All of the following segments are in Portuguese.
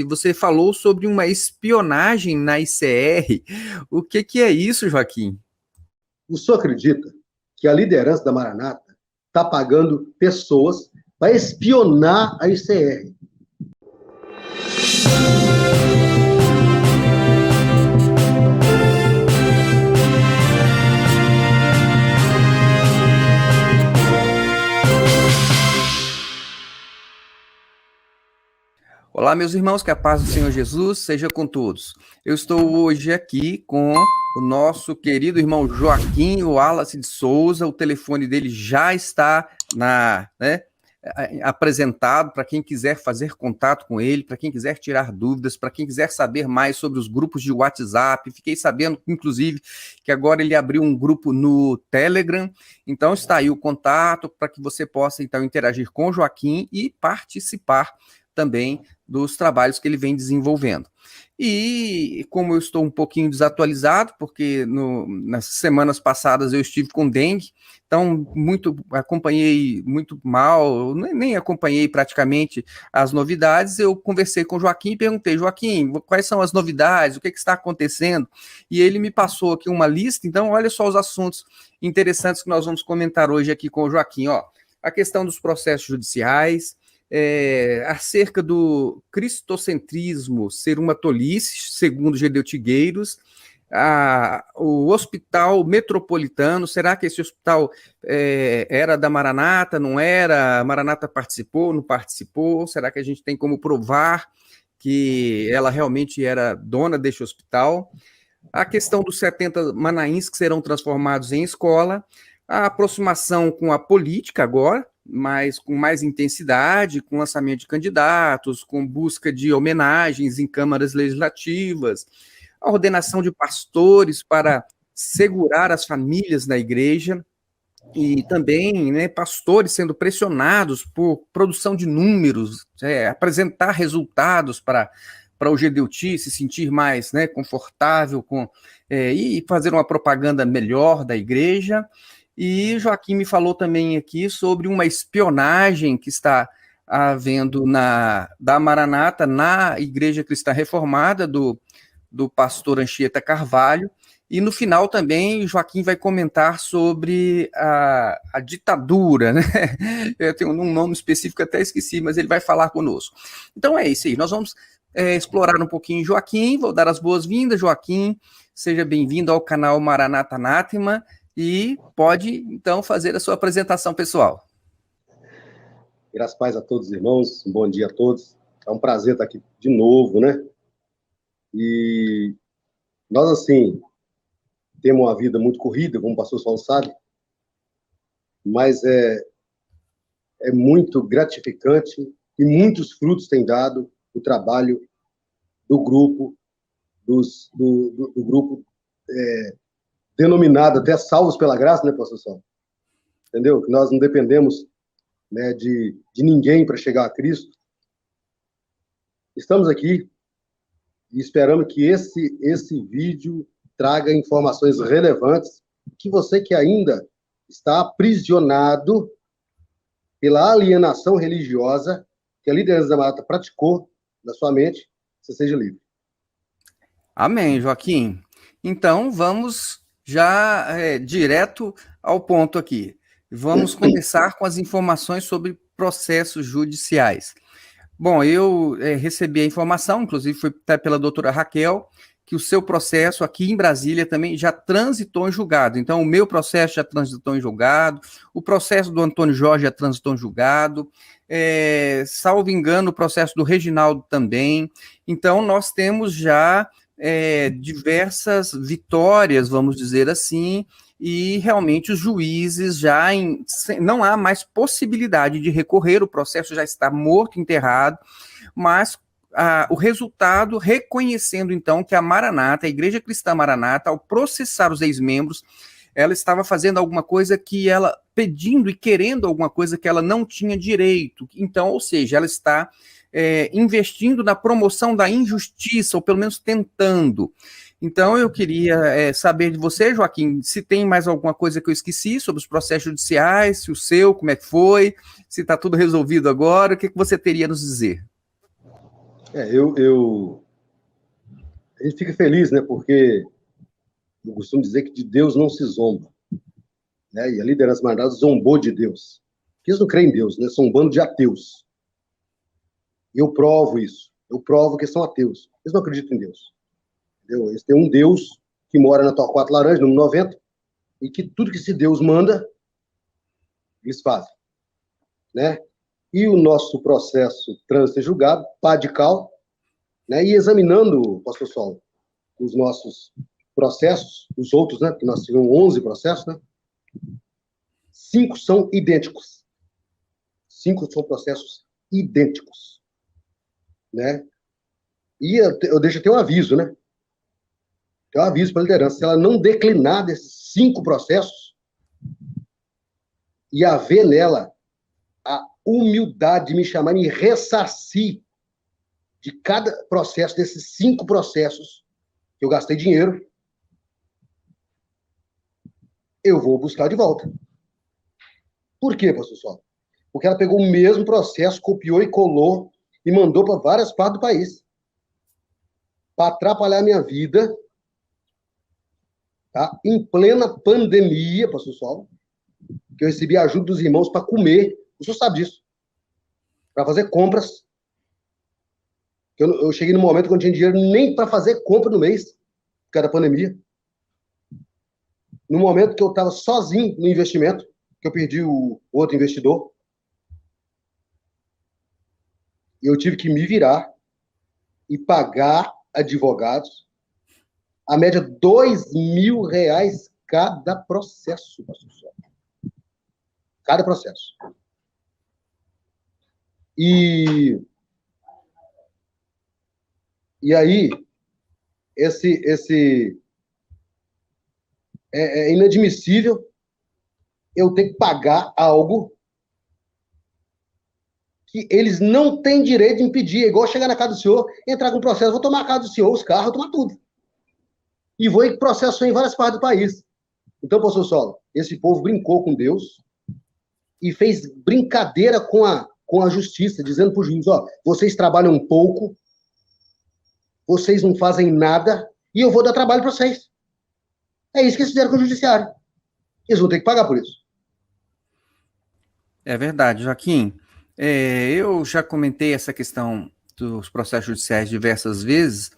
Você falou sobre uma espionagem na ICR. O que é isso, Joaquim? O senhor acredita que a liderança da Maranata está pagando pessoas para espionar a ICR? Olá, meus irmãos, que a paz do Senhor Jesus seja com todos. Eu estou hoje aqui com o nosso querido irmão Joaquim Wallace de Souza. O telefone dele já está apresentado para quem quiser fazer contato com ele, para quem quiser tirar dúvidas, para quem quiser saber mais sobre os grupos de WhatsApp. Fiquei sabendo, inclusive, que agora ele abriu um grupo no Telegram. Então está aí o contato para que você possa então interagir com o Joaquim e participar também dos trabalhos que ele vem desenvolvendo. E como eu estou um pouquinho desatualizado, porque nas semanas passadas eu estive com dengue, então acompanhei muito mal, nem acompanhei praticamente as novidades. Eu conversei com o Joaquim e perguntei: Joaquim, quais são as novidades, o que está acontecendo? E ele me passou aqui uma lista. Então olha só os assuntos interessantes que nós vamos comentar hoje aqui com o Joaquim. A questão dos processos judiciais, acerca do cristocentrismo ser uma tolice, segundo Gedeu Tigueiros, o hospital metropolitano, será que esse hospital era da Maranata, não era? A Maranata participou, não participou? Será que a gente tem como provar que ela realmente era dona deste hospital? A questão dos 70 manaíns que serão transformados em escola, a aproximação com a política agora, mas com mais intensidade, com lançamento de candidatos, com busca de homenagens em câmaras legislativas, a ordenação de pastores para segurar as famílias na igreja, e também pastores sendo pressionados por produção de números, apresentar resultados para o Gedeuti se sentir mais confortável e fazer uma propaganda melhor da igreja. E Joaquim me falou também aqui sobre uma espionagem que está havendo da Maranata na Igreja Cristã Reformada, do pastor Anchieta Carvalho. E no final também Joaquim vai comentar sobre a ditadura, né? Eu tenho um nome específico, até esqueci, mas ele vai falar conosco. Então é isso aí, nós vamos explorar um pouquinho Joaquim. Vou dar as boas-vindas, Joaquim. Seja bem-vindo ao canal Maranata Anátema. E pode, então, fazer a sua apresentação pessoal. Graças a paz a todos os irmãos, um bom dia a todos. É um prazer estar aqui de novo, né? E nós, assim, temos uma vida muito corrida, como o pastor Saulo sabe, mas é muito gratificante e muitos frutos tem dado o trabalho do grupo, do grupo denominado até Salvos pela Graça, né, pastor Saulo? Entendeu? Que nós não dependemos de ninguém para chegar a Cristo. Estamos aqui e esperamos que esse vídeo traga informações relevantes, que você que ainda está aprisionado pela alienação religiosa que a liderança da Maranata praticou na sua mente, você seja livre. Amém, Joaquim. Então, vamos já direto ao ponto aqui. Vamos começar com as informações sobre processos judiciais. Bom, eu recebi a informação, inclusive foi até pela doutora Raquel, que o seu processo aqui em Brasília também já transitou em julgado. Então, o meu processo já transitou em julgado, o processo do Antônio Jorge já transitou em julgado, salvo engano, o processo do Reginaldo também. Então, nós temos já diversas vitórias, vamos dizer assim, e realmente os juízes não há mais possibilidade de recorrer, o processo já está morto, enterrado, mas o resultado reconhecendo então que a Maranata, a Igreja Cristã Maranata, ao processar os ex-membros, ela estava fazendo alguma coisa que ela, pedindo e querendo alguma coisa que ela não tinha direito, então, ou seja, ela está investindo na promoção da injustiça, ou pelo menos tentando. Então, eu queria saber de você, Joaquim, se tem mais alguma coisa que eu esqueci sobre os processos judiciais, se o seu, como é que foi, se está tudo resolvido agora, o que você teria a nos dizer? A gente fica feliz, né? Porque eu costumo dizer que de Deus não se zomba, né? E a liderança Maranata zombou de Deus. Porque eles não creem em Deus, né? São um bando de ateus. E eu provo isso. Eu provo que são ateus. Eles não acreditam em Deus. Entendeu? Eles têm um Deus que mora na Torquato Laranja, número 90, e que tudo que esse Deus manda, eles fazem, né? E o nosso processo trânsito julgado, pá de cal, né? E examinando, pastor Sol, os nossos processos, os outros, né? Nós tivemos 11 processos, né? 5 são idênticos. 5 são processos idênticos, né? E eu deixo até um aviso, né? Tem um aviso para a liderança. Se ela não declinar desses 5 processos e haver nela a humildade de me chamar, me ressarcir de cada processo, desses 5 processos que eu gastei dinheiro, eu vou buscar de volta. Por quê, pastor Sol? Porque ela pegou o mesmo processo, copiou e colou e mandou para várias partes do país. Para atrapalhar a minha vida, tá? Em plena pandemia, pastor Sol, que eu recebi a ajuda dos irmãos para comer. O senhor sabe disso. Para fazer compras. Eu cheguei no momento que eu não tinha dinheiro nem para fazer compra no mês, por causa da pandemia. No momento que eu estava sozinho no investimento, que eu perdi o outro investidor, eu tive que me virar e pagar advogados, a média R$ 2.000 cada processo, pastor Sol. Cada processo. E aí, é inadmissível eu ter que pagar algo que eles não têm direito de impedir. É igual chegar na casa do senhor, entrar com processo, vou tomar a casa do senhor, os carros, vou tomar tudo. E vou em processo em várias partes do país. Então, pastor Solo, esse povo brincou com Deus e fez brincadeira com a justiça, dizendo para o juiz, ó, vocês trabalham um pouco, vocês não fazem nada, e eu vou dar trabalho para vocês. É isso que eles fizeram com o judiciário. Eles vão ter que pagar por isso. É verdade, Joaquim. Eu já comentei essa questão dos processos judiciais diversas vezes,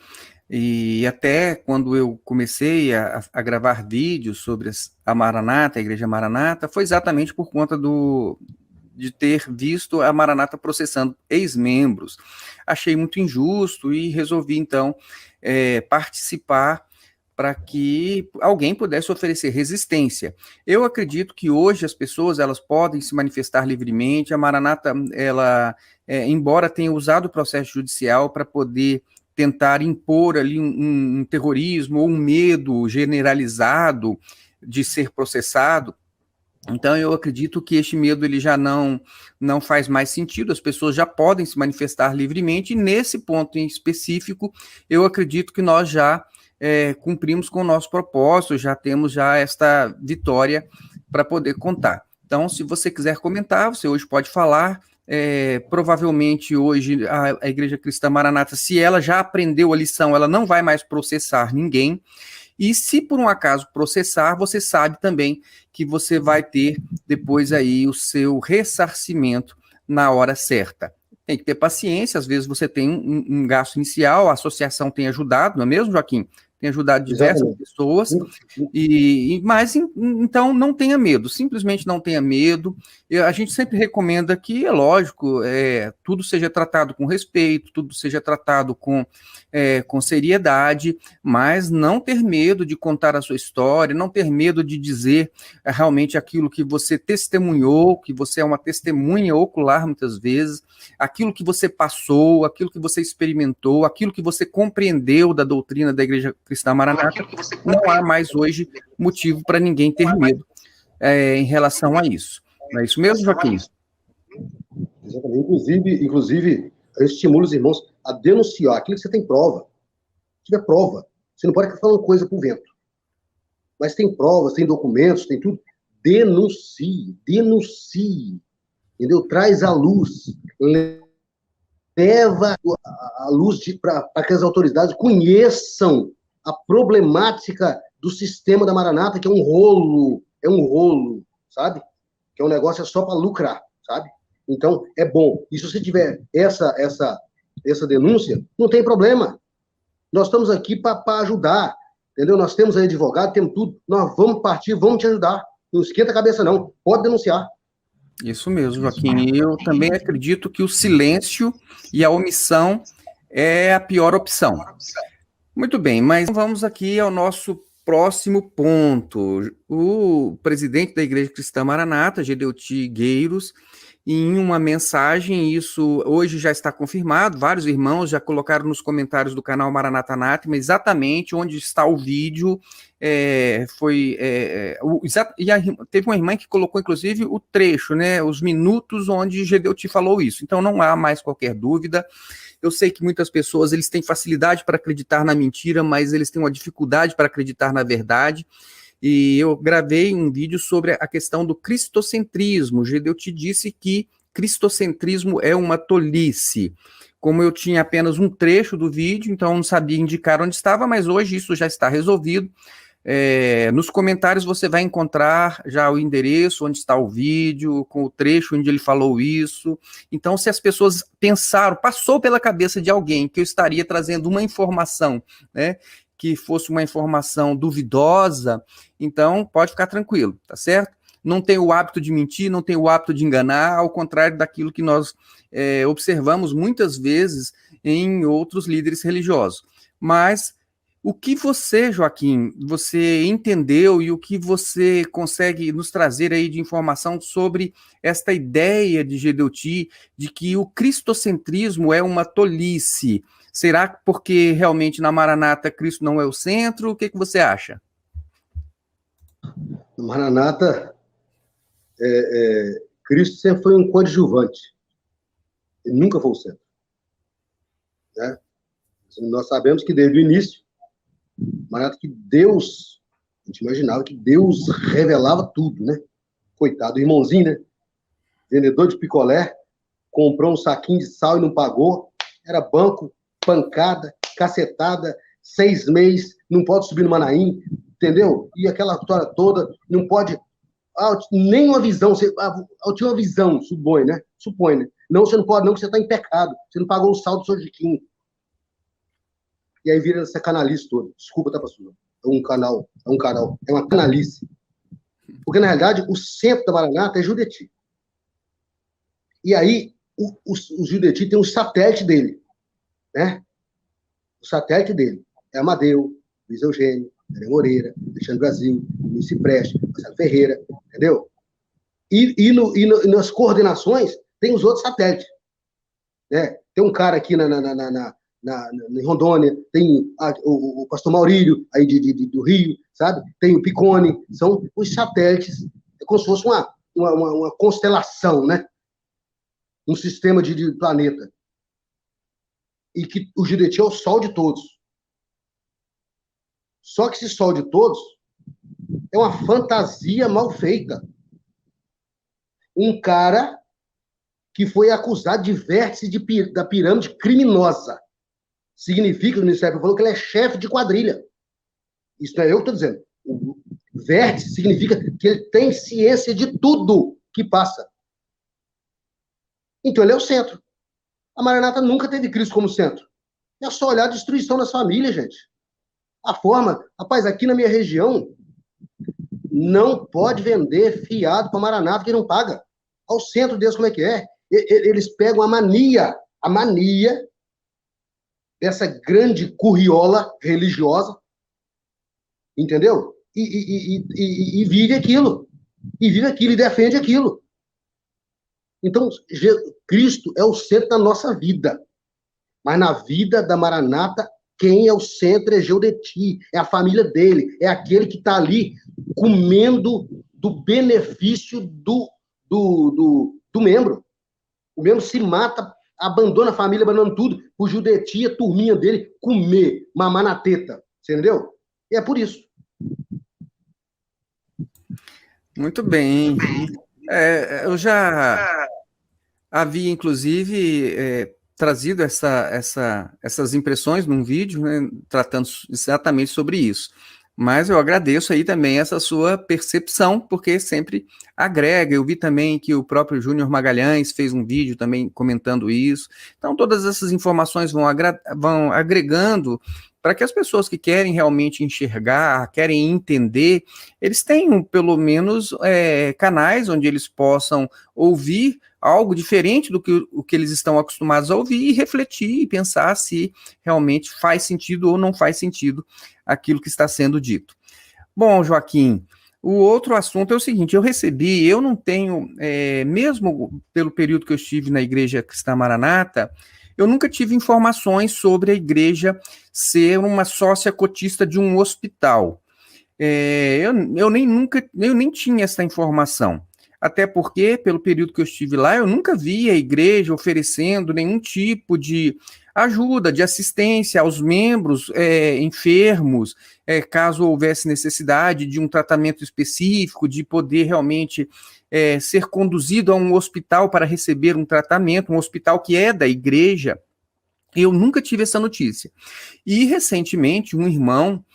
e até quando eu comecei a gravar vídeos sobre a Maranata, a Igreja Maranata, foi exatamente por conta de ter visto a Maranata processando ex-membros. Achei muito injusto e resolvi, então, participar para que alguém pudesse oferecer resistência. Eu acredito que hoje as pessoas elas podem se manifestar livremente. A Maranata, ela, embora tenha usado o processo judicial para poder tentar impor ali um terrorismo ou um medo generalizado de ser processado, então eu acredito que este medo ele já não faz mais sentido, as pessoas já podem se manifestar livremente, e nesse ponto em específico, eu acredito que nós já cumprimos com o nosso propósito, já temos já esta vitória para poder contar. Então, se você quiser comentar, você hoje pode falar. Provavelmente hoje a Igreja Cristã Maranata, se ela já aprendeu a lição, ela não vai mais processar ninguém. E se por um acaso processar, você sabe também que você vai ter depois aí o seu ressarcimento na hora certa. Tem que ter paciência, às vezes você tem um gasto inicial, a associação tem ajudado, não é mesmo, Joaquim? Tem ajudado diversas pessoas, mas então não tenha medo, simplesmente não tenha medo. A gente sempre recomenda que, é lógico, tudo seja tratado com respeito, tudo seja tratado com seriedade, mas não ter medo de contar a sua história, não ter medo de dizer realmente aquilo que você testemunhou, que você é uma testemunha ocular muitas vezes, aquilo que você passou, aquilo que você experimentou, aquilo que você compreendeu da doutrina da Igreja Cristã Maranata. Não há mais hoje motivo para ninguém ter medo em relação a isso. Não é isso mesmo, Joaquim? Exatamente. Inclusive, eu estimulo os irmãos a denunciar aquilo que você tem prova. Se tiver prova, você não pode ficar falando coisa por vento. Mas tem provas, tem documentos, tem tudo. Denuncie. Entendeu? Traz à luz. leva a luz para que as autoridades conheçam a problemática do sistema da Maranata, que é um rolo, sabe? Que é um negócio só para lucrar, sabe? Então, é bom. E se você tiver essa denúncia, não tem problema. Nós estamos aqui para ajudar, entendeu? Nós temos aí advogado, temos tudo. Nós vamos partir, vamos te ajudar. Não esquenta a cabeça, não. Pode denunciar. Isso mesmo, Joaquim. Eu também acredito que o silêncio e a omissão é a pior opção. Muito bem, mas vamos aqui ao nosso próximo ponto. O presidente da Igreja Cristã Maranata, Gedeuti Gueiros, em uma mensagem, isso hoje já está confirmado, vários irmãos já colocaram nos comentários do canal Maranata Anátema exatamente onde está o vídeo, teve uma irmã que colocou inclusive o trecho, né, os minutos onde Gedeuti falou isso, então não há mais qualquer dúvida. Eu sei que muitas pessoas eles têm facilidade para acreditar na mentira, mas eles têm uma dificuldade para acreditar na verdade. E eu gravei um vídeo sobre a questão do cristocentrismo. Gedeuti disse que cristocentrismo é uma tolice. Como eu tinha apenas um trecho do vídeo, então não sabia indicar onde estava, mas hoje isso já está resolvido. Nos comentários você vai encontrar já o endereço onde está o vídeo, com o trecho onde ele falou isso. Então, se as pessoas pensaram, passou pela cabeça de alguém que eu estaria trazendo uma informação, né, que fosse uma informação duvidosa, então pode ficar tranquilo, tá certo? Não tem o hábito de mentir, não tem o hábito de enganar, ao contrário daquilo que nós observamos muitas vezes em outros líderes religiosos. Mas o que você, Joaquim, você entendeu e o que você consegue nos trazer aí de informação sobre esta ideia de Gedeuti de que o cristocentrismo é uma tolice? Será porque realmente na Maranata Cristo não é o centro? O que você acha? No Maranata, Cristo sempre foi um coadjuvante. Ele nunca foi o centro. Né? Nós sabemos que desde o início, Maranata, que Deus, a gente imaginava que Deus revelava tudo, né? Coitado, o irmãozinho, né? Vendedor de picolé, comprou um saquinho de sal e não pagou, era banco, pancada, cacetada, 6 meses, não pode subir no Manaim, entendeu? E aquela história toda, não pode... nem uma visão, eu tinha uma visão, supõe, né? Não, você não pode não, que você está em pecado, você não pagou o sal do seu Jiquinho. E aí vira essa canalice toda. Desculpa, tá, pastor? É uma canalice. Porque, na realidade, o centro da Maranata é Judeti. E aí, o Judeti tem um satélite dele, né? O satélite dele é Amadeu, Luiz Eugênio, André Moreira, Alexandre Brasil, Vinícius Preste, Marcelo Ferreira, entendeu? E nas coordenações tem os outros satélites. Né? Tem um cara aqui em Rondônia, tem o pastor Maurílio, aí do Rio, sabe? Tem o Picone, são os satélites, é como se fosse uma constelação, né? Um sistema de planeta. E que o Judeti é o sol de todos. Só que esse sol de todos é uma fantasia mal feita. Um cara que foi acusado de vértice da pirâmide criminosa. Significa, o Ministério falou que ele é chefe de quadrilha. Isso não é eu que estou dizendo. O vértice significa que ele tem ciência de tudo que passa. Então ele é o centro. A Maranata nunca teve Cristo como centro. É só olhar a destruição das famílias, gente. A forma... Rapaz, aqui na minha região, não pode vender fiado para Maranata que não paga. Ao centro deles, como é que é? Eles pegam a mania dessa grande curriola religiosa, entendeu? E vive aquilo. E vive aquilo, e defende aquilo. Então, Cristo é o centro da nossa vida. Mas na vida da Maranata, quem é o centro é Judeti, é a família dele, é aquele que está ali comendo do benefício do membro. O membro se mata, abandona a família, abandona tudo, o Judeti, a turminha dele, comer, mamar na teta. Você entendeu? E é por isso. Muito bem. Eu já havia, inclusive, trazido essas impressões num vídeo, né, tratando exatamente sobre isso. Mas eu agradeço aí também essa sua percepção, porque sempre agrega. Eu vi também que o próprio Júnior Magalhães fez um vídeo também comentando isso. Então, todas essas informações vão agregando para que as pessoas que querem realmente enxergar, querem entender, eles tenham pelo menos canais onde eles possam ouvir algo diferente do que o que eles estão acostumados a ouvir e refletir e pensar se realmente faz sentido ou não faz sentido aquilo que está sendo dito. Bom, Joaquim, o outro assunto é o seguinte, eu não tenho, mesmo pelo período que eu estive na Igreja Cristã Maranata, eu nunca tive informações sobre a igreja ser uma sócia cotista de um hospital. Eu nem tinha essa informação. Até porque, pelo período que eu estive lá, eu nunca vi a igreja oferecendo nenhum tipo de ajuda, de assistência aos membros enfermos, caso houvesse necessidade de um tratamento específico, de poder realmente ser conduzido a um hospital para receber um tratamento, um hospital que é da igreja. Eu nunca tive essa notícia. E, recentemente, um irmão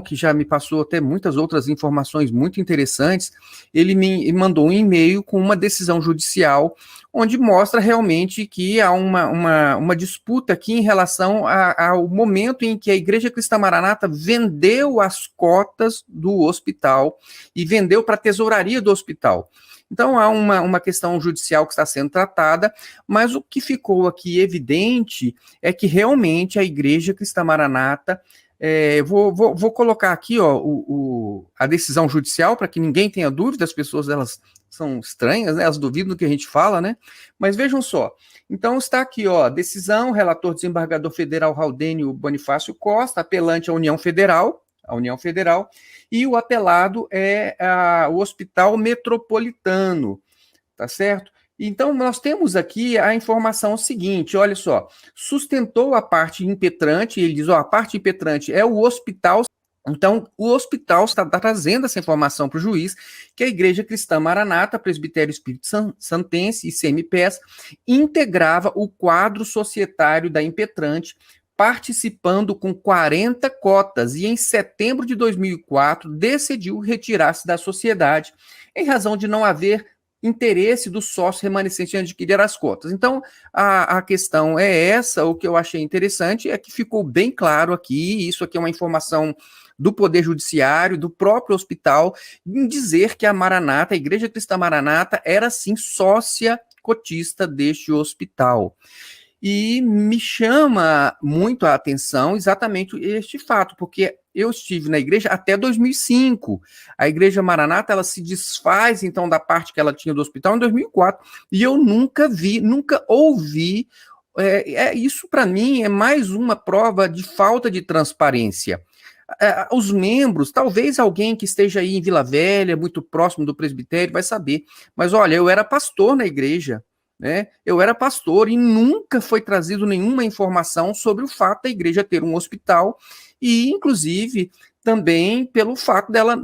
que já me passou até muitas outras informações muito interessantes, ele me mandou um e-mail com uma decisão judicial, onde mostra realmente que há uma disputa aqui em relação ao momento em que a Igreja Cristã Maranata vendeu as cotas do hospital e vendeu para a tesouraria do hospital. Então, há uma questão judicial que está sendo tratada, mas o que ficou aqui evidente é que realmente a Igreja Cristã Maranata, vou colocar aqui a decisão judicial, para que ninguém tenha dúvida, as pessoas elas são estranhas, né? Elas duvidam do que a gente fala, né? Mas vejam só, então está aqui, decisão, relator desembargador federal Raudênio Bonifácio Costa, apelante à União Federal, e o apelado é o Hospital Metropolitano, tá certo? Então, nós temos aqui a informação seguinte, olha só, sustentou a parte impetrante, ele diz, a parte impetrante é o hospital, então o hospital está trazendo essa informação para o juiz, que a Igreja Cristã Maranata, Presbitério Espírito Santense e CMPES integrava o quadro societário da impetrante, participando com 40 cotas, e em setembro de 2004 decidiu retirar-se da sociedade, em razão de não haver interesse do sócio remanescente em adquirir as cotas. Então, a questão é essa. O que eu achei interessante é que ficou bem claro aqui, isso aqui é uma informação do Poder Judiciário, do próprio hospital, em dizer que a Maranata, a Igreja Cristã Maranata, era sim sócia cotista deste hospital. E me chama muito a atenção exatamente este fato, porque eu estive na igreja até 2005. A Igreja Maranata, ela se desfaz, então, da parte que ela tinha do hospital em 2004, e eu nunca ouvi. Isso, para mim, é mais uma prova de falta de transparência. Os membros, talvez alguém que esteja aí em Vila Velha, muito próximo do presbitério, vai saber. Mas, olha, eu era pastor na igreja, né? Eu era pastor e nunca foi trazido nenhuma informação sobre o fato da igreja ter um hospital e, inclusive, também pelo fato dela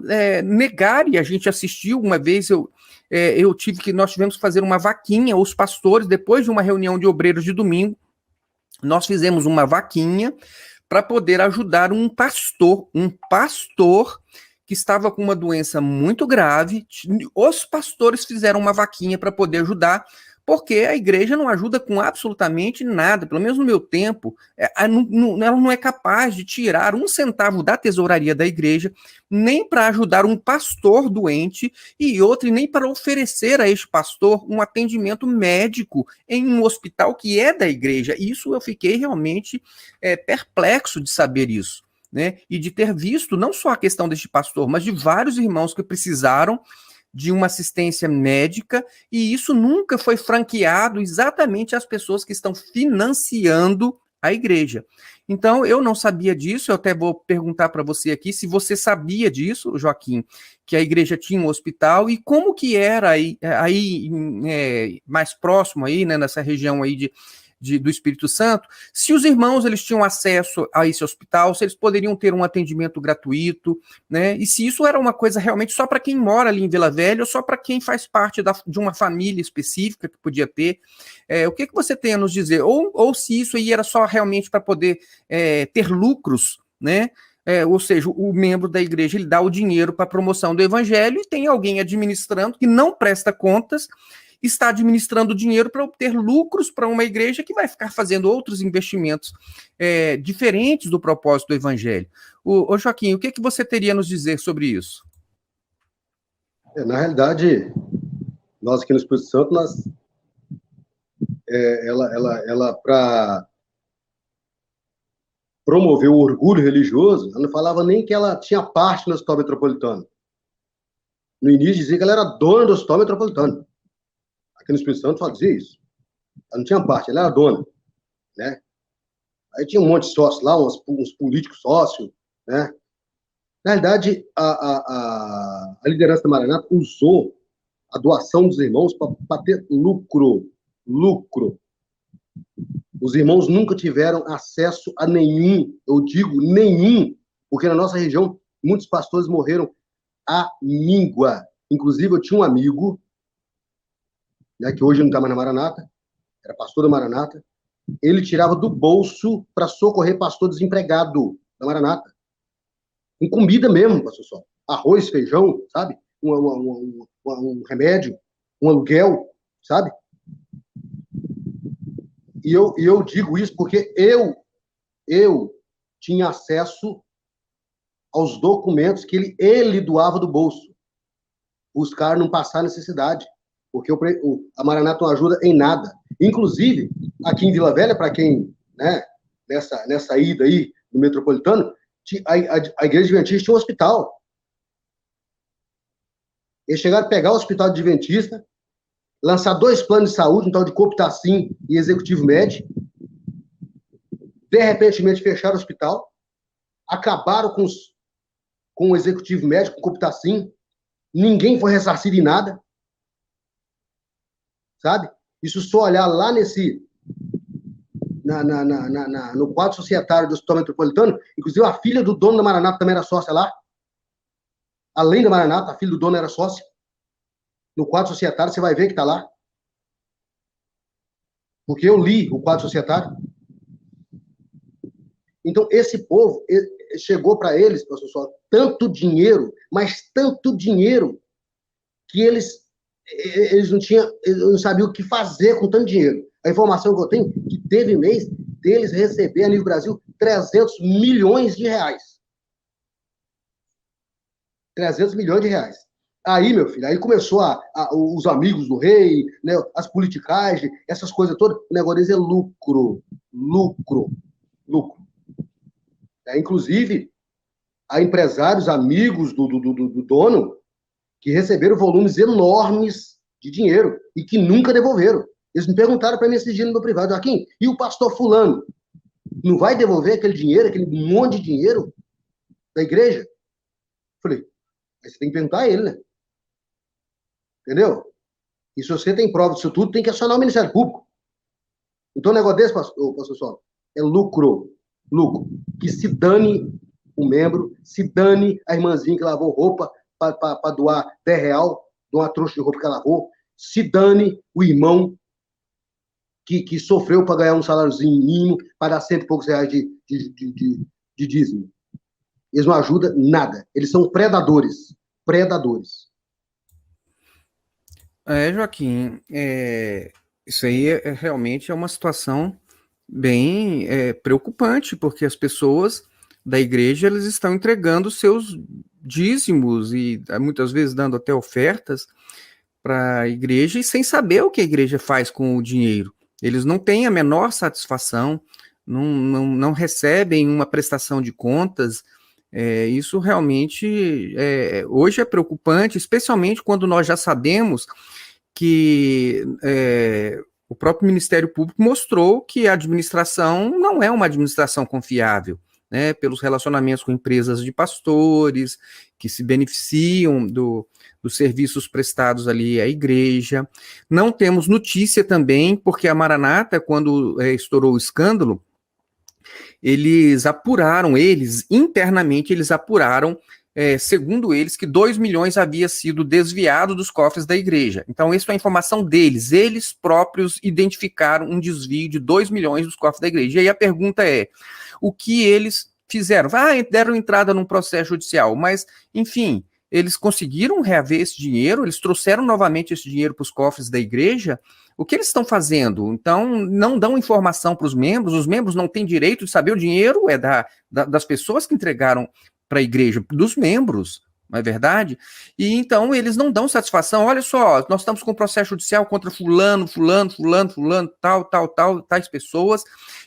negar, e a gente assistiu uma vez, nós tivemos que fazer uma vaquinha, os pastores, depois de uma reunião de obreiros de domingo, nós fizemos uma vaquinha para poder ajudar um pastor que estava com uma doença muito grave. Os pastores fizeram uma vaquinha para poder ajudar, porque a igreja não ajuda com absolutamente nada, pelo menos no meu tempo, ela não é capaz de tirar um centavo da tesouraria da igreja, nem para ajudar um pastor doente, e nem para oferecer a este pastor um atendimento médico em um hospital que é da igreja. Isso eu fiquei realmente perplexo de saber isso, né? E de ter visto não só a questão deste pastor, mas de vários irmãos que precisaram de uma assistência médica, e isso nunca foi franqueado exatamente às pessoas que estão financiando a igreja. Então, eu não sabia disso, eu até vou perguntar para você aqui se você sabia disso, Joaquim, que a igreja tinha um hospital, e como que era aí mais próximo, aí, né, nessa região aí do Espírito Santo, se os irmãos eles tinham acesso a esse hospital, se eles poderiam ter um atendimento gratuito, né? E se isso era uma coisa realmente só para quem mora ali em Vila Velha ou só para quem faz parte de uma família específica que podia ter. O que você tem a nos dizer? Ou se isso aí era só realmente para poder ter lucros, né? Ou seja, o membro da igreja ele dá o dinheiro para a promoção do evangelho e tem alguém administrando que não presta contas, está administrando dinheiro para obter lucros para uma igreja que vai ficar fazendo outros investimentos diferentes do propósito do evangelho. Ô Joaquim, o que você teria a nos dizer sobre isso? Na realidade, nós aqui no Espírito Santo, ela para promover o orgulho religioso, ela não falava nem que ela tinha parte no Hospital Metropolitano. No início dizia que ela era dona do Hospital Metropolitano. Aqui no Espírito Santo só dizia isso. Ela não tinha parte, ela era dona, né? Aí tinha um monte de sócios lá, uns políticos sócios, né? Na realidade, a liderança da Maranata usou a doação dos irmãos para ter lucro. Os irmãos nunca tiveram acesso a nenhum, eu digo nenhum, porque na nossa região muitos pastores morreram à míngua. Inclusive, eu tinha um amigo, né, que hoje não está mais na Maranata, era pastor da Maranata, ele tirava do bolso para socorrer pastor desempregado da Maranata. Com comida mesmo, pastor só. Arroz, feijão, sabe? Um remédio, um aluguel, sabe? E eu digo isso porque eu tinha acesso aos documentos que ele doava do bolso. Os caras não passaram necessidade, porque a Maranata não ajuda em nada. Inclusive, aqui em Vila Velha, para quem, né, nessa ida aí no Metropolitano, a Igreja Adventista tinha um hospital. Eles chegaram a pegar o Hospital Adventista, lançar 2 planos de saúde, um tal de Coptacim e Executivo Med. De repente, fecharam o hospital, acabaram com o Executivo Médico, com o Coptacim. Ninguém foi ressarcido em nada. Sabe? Isso só olhar lá no quadro societário do Hospital Metropolitano, inclusive a filha do dono da Maranata também era sócia lá. Além da Maranata, a filha do dono era sócia. No quadro societário, você vai ver que está lá. Porque eu li o quadro societário. Então, esse povo, chegou para eles, pastor Só, tanto dinheiro, mas tanto dinheiro, que eles não sabiam o que fazer com tanto dinheiro. A informação que eu tenho, que teve mês deles receber a nível Brasil 300 milhões de reais. 300 milhões de reais. Aí, meu filho, aí começou os amigos do rei, né, as politicagens, essas coisas todas. O negócio deles é lucro. Inclusive, há empresários, amigos do dono, que receberam volumes enormes de dinheiro e que nunca devolveram. Eles me perguntaram para mim esse dia no meu privado, Joaquim, e o pastor fulano? Não vai devolver aquele dinheiro, aquele monte de dinheiro da igreja? Falei, aí você tem que perguntar a ele, né? Entendeu? E se você tem prova disso tudo, tem que acionar o Ministério Público. Então, o negócio desse, pastor Só, é lucro. Que se dane o membro, se dane a irmãzinha que lavou roupa para doar R$10, doar uma trouxa de roupa que ela lavou, se dane o irmão que sofreu para ganhar um saláriozinho mínimo, para dar 100 e poucos reais de dízimo. Eles não ajudam nada. Eles são predadores. Joaquim, isso aí realmente é uma situação bem preocupante, porque as pessoas da igreja eles estão entregando seus dízimos e muitas vezes dando até ofertas para a igreja e sem saber o que a igreja faz com o dinheiro. Eles não têm a menor satisfação, não recebem uma prestação de contas. Isso realmente hoje é preocupante, especialmente quando nós já sabemos que o próprio Ministério Público mostrou que a administração não é uma administração confiável, né, pelos relacionamentos com empresas de pastores, que se beneficiam dos serviços prestados ali à igreja. Não temos notícia também, porque a Maranata, quando estourou o escândalo, eles internamente apuraram, segundo eles, que 2 milhões havia sido desviado dos cofres da igreja. Então, isso é a informação deles. Eles próprios identificaram um desvio de 2 milhões dos cofres da igreja. E aí a pergunta é, o que eles fizeram? Deram entrada num processo judicial, mas, enfim, eles conseguiram reaver esse dinheiro? Eles trouxeram novamente esse dinheiro para os cofres da igreja? O que eles estão fazendo? Então, não dão informação para os membros não têm direito de saber, o dinheiro é das pessoas que entregaram para a igreja, dos membros, não é verdade? E então eles não dão satisfação. Olha só, nós estamos com um processo judicial contra fulano, tais pessoas,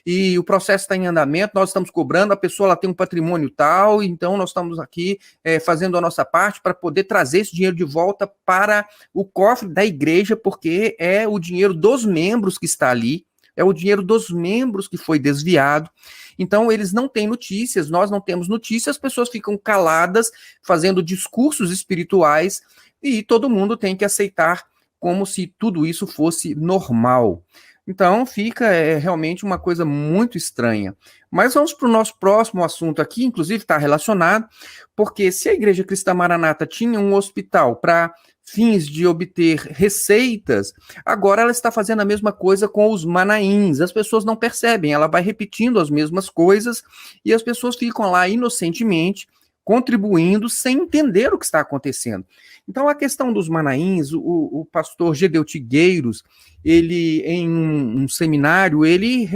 e o processo está em andamento, nós estamos cobrando, a pessoa ela tem um patrimônio tal, então nós estamos aqui fazendo a nossa parte para poder trazer esse dinheiro de volta para o cofre da igreja, porque é o dinheiro dos membros que está ali, é o dinheiro dos membros que foi desviado. Então, eles não têm notícias, nós não temos notícias, as pessoas ficam caladas, fazendo discursos espirituais, e todo mundo tem que aceitar como se tudo isso fosse normal. Então, fica realmente uma coisa muito estranha. Mas vamos para o nosso próximo assunto aqui, inclusive está relacionado, porque se a Igreja Cristã Maranata tinha um hospital para fins de obter receitas, agora ela está fazendo a mesma coisa com os manaíns. As pessoas não percebem, ela vai repetindo as mesmas coisas e as pessoas ficam lá inocentemente contribuindo sem entender o que está acontecendo. Então, a questão dos manaíns, o pastor Gedeu Tigueiros, ele, em um seminário, ele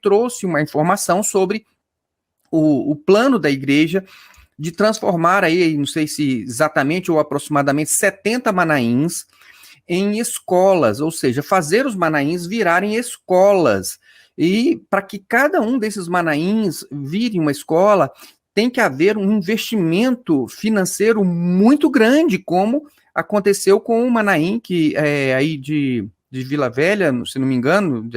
trouxe uma informação sobre o plano da igreja de transformar aí, não sei se exatamente ou aproximadamente 70 manaíns em escolas, ou seja, fazer os manaíns virarem escolas. E para que cada um desses manaíns vire uma escola, tem que haver um investimento financeiro muito grande, como aconteceu com o Manaim, que é aí de Vila Velha, se não me engano,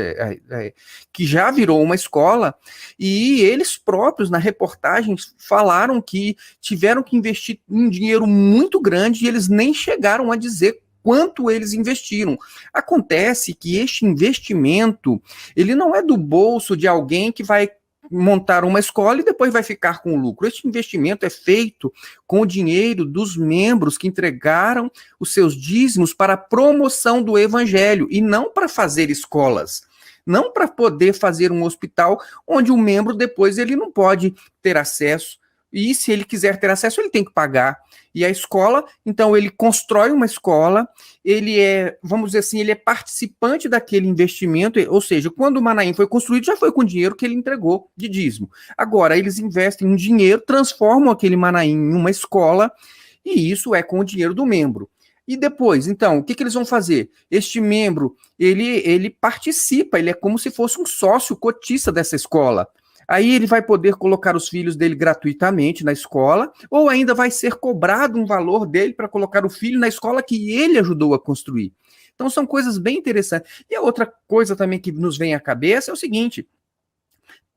que já virou uma escola, e eles próprios, na reportagem, falaram que tiveram que investir um dinheiro muito grande e eles nem chegaram a dizer quanto eles investiram. Acontece que este investimento, ele não é do bolso de alguém que vai montar uma escola e depois vai ficar com o lucro. Este investimento é feito com o dinheiro dos membros que entregaram os seus dízimos para a promoção do evangelho e não para fazer escolas, não para poder fazer um hospital onde o membro depois ele não pode ter acesso. E se ele quiser ter acesso, ele tem que pagar. E a escola, então, ele constrói uma escola, ele vamos dizer assim, ele é participante daquele investimento, ou seja, quando o Manaim foi construído, já foi com o dinheiro que ele entregou de dízimo. Agora, eles investem um dinheiro, transformam aquele Manaim em uma escola, e isso é com o dinheiro do membro. E depois, então, o que eles vão fazer? Este membro, ele participa, ele é como se fosse um sócio cotista dessa escola. Aí ele vai poder colocar os filhos dele gratuitamente na escola, ou ainda vai ser cobrado um valor dele para colocar o filho na escola que ele ajudou a construir. Então são coisas bem interessantes. E a outra coisa também que nos vem à cabeça é o seguinte: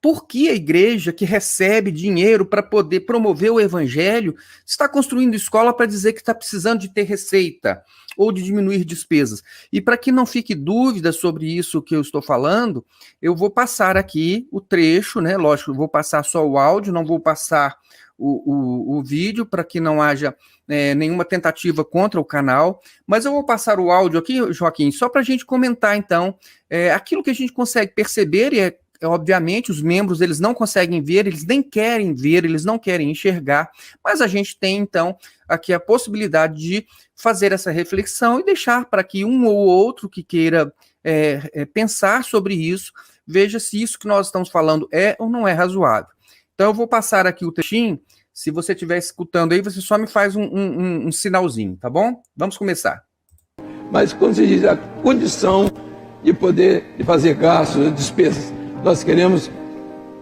por que a igreja que recebe dinheiro para poder promover o evangelho está construindo escola para dizer que está precisando de ter receita ou de diminuir despesas? E para que não fique dúvida sobre isso que eu estou falando, eu vou passar aqui o trecho, né? Lógico, eu vou passar só o áudio, não vou passar o vídeo para que não haja nenhuma tentativa contra o canal, mas eu vou passar o áudio aqui, Joaquim, só para a gente comentar, então, aquilo que a gente consegue perceber, e obviamente, os membros, eles não conseguem ver, eles nem querem ver, eles não querem enxergar, mas a gente tem, então, aqui a possibilidade de fazer essa reflexão e deixar para que um ou outro que queira pensar sobre isso, veja se isso que nós estamos falando é ou não é razoável. Então, eu vou passar aqui o textinho, se você estiver escutando aí, você só me faz um sinalzinho, tá bom? Vamos começar. Mas, quando se diz a condição de poder fazer gastos, despesas, nós queremos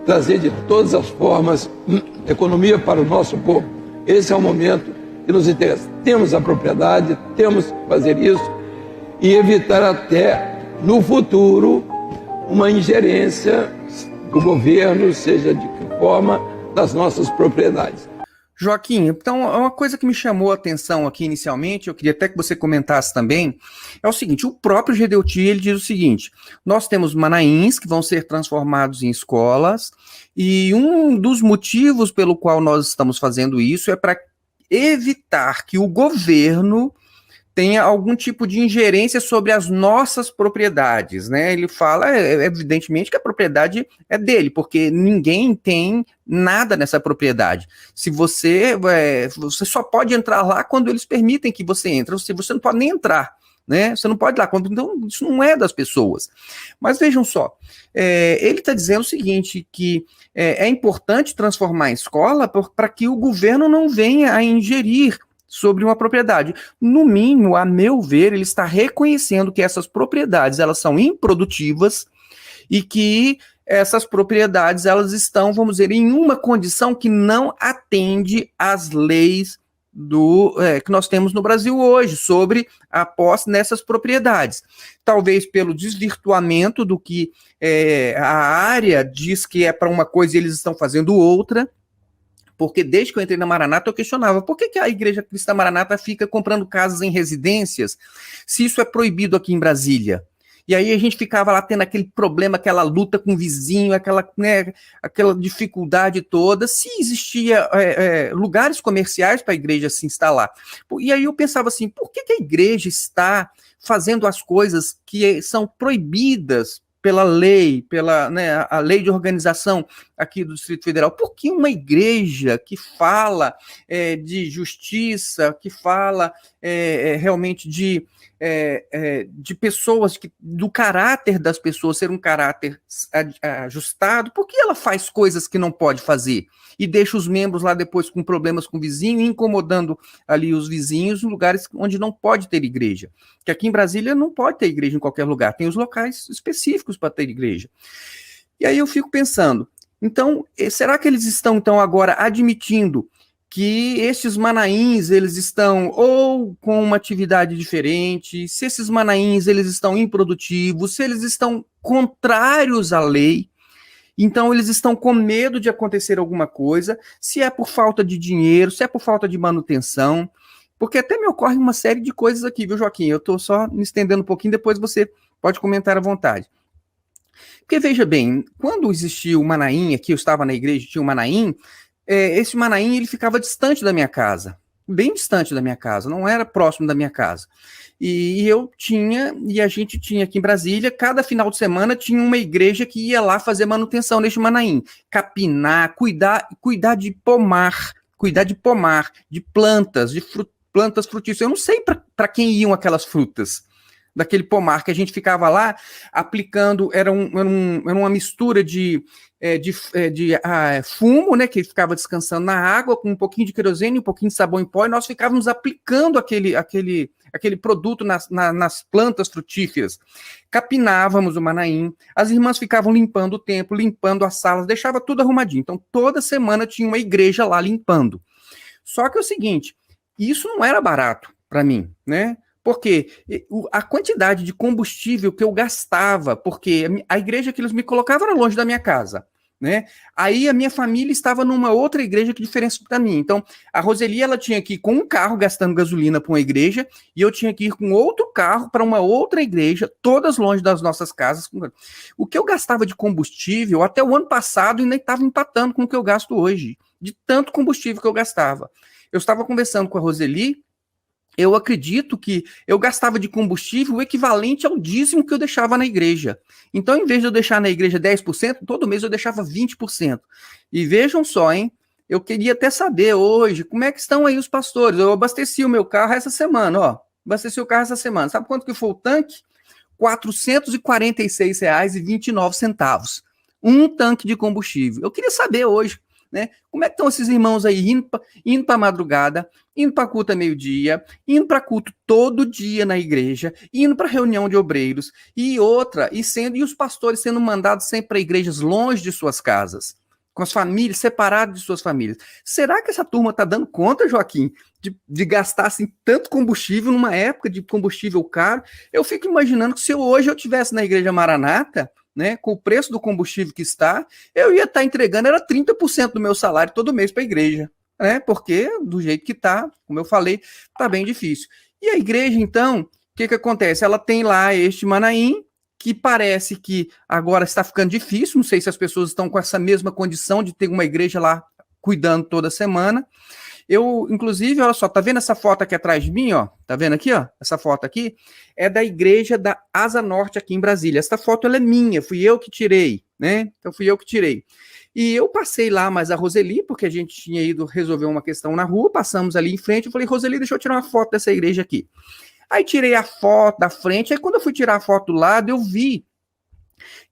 trazer de todas as formas economia para o nosso povo. Esse é o momento que nos interessa. Temos a propriedade, temos que fazer isso e evitar até, no futuro, uma ingerência do governo, seja de que forma, das nossas propriedades. Joaquim, então, uma coisa que me chamou a atenção aqui inicialmente, eu queria até que você comentasse também, é o seguinte: o próprio Gedeuti, ele diz o seguinte: nós temos manaíns que vão ser transformados em escolas, e um dos motivos pelo qual nós estamos fazendo isso é para evitar que o governo tenha algum tipo de ingerência sobre as nossas propriedades, né? Ele fala, evidentemente, que a propriedade é dele, porque ninguém tem nada nessa propriedade. Se você só pode entrar lá quando eles permitem que você entre, ou seja, você não pode nem entrar, né? Você não pode ir lá, então isso não é das pessoas. Mas vejam só, ele está dizendo o seguinte, que é importante transformar a escola para que o governo não venha a ingerir sobre uma propriedade. No mínimo, a meu ver, ele está reconhecendo que essas propriedades, elas são improdutivas e que essas propriedades, elas estão, vamos dizer, em uma condição que não atende às leis que nós temos no Brasil hoje, sobre a posse nessas propriedades. Talvez pelo desvirtuamento do que a área diz que é para uma coisa e eles estão fazendo outra. Porque desde que eu entrei na Maranata, eu questionava por que a Igreja Cristã Maranata fica comprando casas em residências, se isso é proibido aqui em Brasília. E aí a gente ficava lá tendo aquele problema, aquela luta com o vizinho, aquela dificuldade toda, se existia lugares comerciais para a igreja se instalar. E aí eu pensava assim, por que a igreja está fazendo as coisas que são proibidas pela lei, a lei de organização aqui do Distrito Federal? Por que uma igreja que fala de justiça, que fala realmente de pessoas, do caráter das pessoas ser um caráter ajustado, por que ela faz coisas que não pode fazer? E deixa os membros lá depois com problemas com o vizinho, incomodando ali os vizinhos em lugares onde não pode ter igreja. Que aqui em Brasília não pode ter igreja em qualquer lugar, tem os locais específicos para ter igreja. E aí eu fico pensando, então, será que eles estão então agora admitindo que esses manaíns, eles estão ou com uma atividade diferente, se esses manaíns, eles estão improdutivos, se eles estão contrários à lei, então eles estão com medo de acontecer alguma coisa, se é por falta de dinheiro, se é por falta de manutenção, porque até me ocorre uma série de coisas aqui, viu, Joaquim? Eu estou só me estendendo um pouquinho, depois você pode comentar à vontade. Porque, veja bem, quando existia o Manaim, aqui eu estava na igreja, tinha o Manaim, esse Manaim, ele ficava distante da minha casa, bem distante da minha casa, não era próximo da minha casa. E a gente tinha aqui em Brasília, cada final de semana tinha uma igreja que ia lá fazer manutenção neste Manaim, capinar, cuidar de pomar, de plantas, plantas frutíferas. Eu não sei para quem iam aquelas frutas daquele pomar que a gente ficava lá aplicando, era uma mistura de fumo, né, que ficava descansando na água, com um pouquinho de querosene, um pouquinho de sabão em pó, e nós ficávamos aplicando aquele produto nas plantas frutíferas. Capinávamos o Manaim, as irmãs ficavam limpando o templo, limpando as salas, deixava tudo arrumadinho. Então, toda semana tinha uma igreja lá limpando. Só que é o seguinte, isso não era barato para mim, né? Porque a quantidade de combustível que eu gastava, porque a igreja que eles me colocavam era longe da minha casa, né? Aí a minha família estava numa outra igreja que diferença da minha. Então, a Roseli, ela tinha que ir com um carro gastando gasolina para uma igreja, e eu tinha que ir com outro carro para uma outra igreja, todas longe das nossas casas. O que eu gastava de combustível, até o ano passado, ainda estava empatando com o que eu gasto hoje, de tanto combustível que eu gastava. Eu estava conversando com a Roseli, eu acredito que eu gastava de combustível o equivalente ao dízimo que eu deixava na igreja. Então, em vez de eu deixar na igreja 10%, todo mês eu deixava 20%. E vejam só, hein? Eu queria até saber hoje como é que estão aí os pastores. Eu abasteci o meu carro essa semana, ó. Abasteci o carro essa semana. Sabe quanto que foi o tanque? R$ 446,29. Um tanque de combustível. Eu queria saber hoje, né? Como é que estão esses irmãos aí indo para a madrugada, indo para culto a meio-dia, indo para culto todo dia na igreja, indo para reunião de obreiros, e os pastores sendo mandados sempre para igrejas longe de suas casas, com as famílias, separados de suas famílias. Será que essa turma está dando conta, Joaquim, de gastar assim, tanto combustível numa época de combustível caro? Eu fico imaginando que se hoje eu estivesse na igreja Maranata, né, com o preço do combustível que está, eu ia estar entregando, era 30% do meu salário todo mês para a igreja, né, porque do jeito que está, como eu falei, está bem difícil. E a igreja, então, o que acontece? Ela tem lá este Manaim, que parece que agora está ficando difícil, não sei se as pessoas estão com essa mesma condição de ter uma igreja lá cuidando toda semana. Eu, inclusive, olha só, tá vendo essa foto aqui atrás de mim, ó? Tá vendo aqui, ó? Essa foto aqui é da igreja da Asa Norte aqui em Brasília. Essa foto, ela é minha, fui eu que tirei, né? Então, fui eu que tirei. E eu passei lá, mas a Roseli, porque a gente tinha ido resolver uma questão na rua, passamos ali em frente, eu falei, Roseli, deixa eu tirar uma foto dessa igreja aqui. Aí tirei a foto da frente, aí quando eu fui tirar a foto do lado, eu vi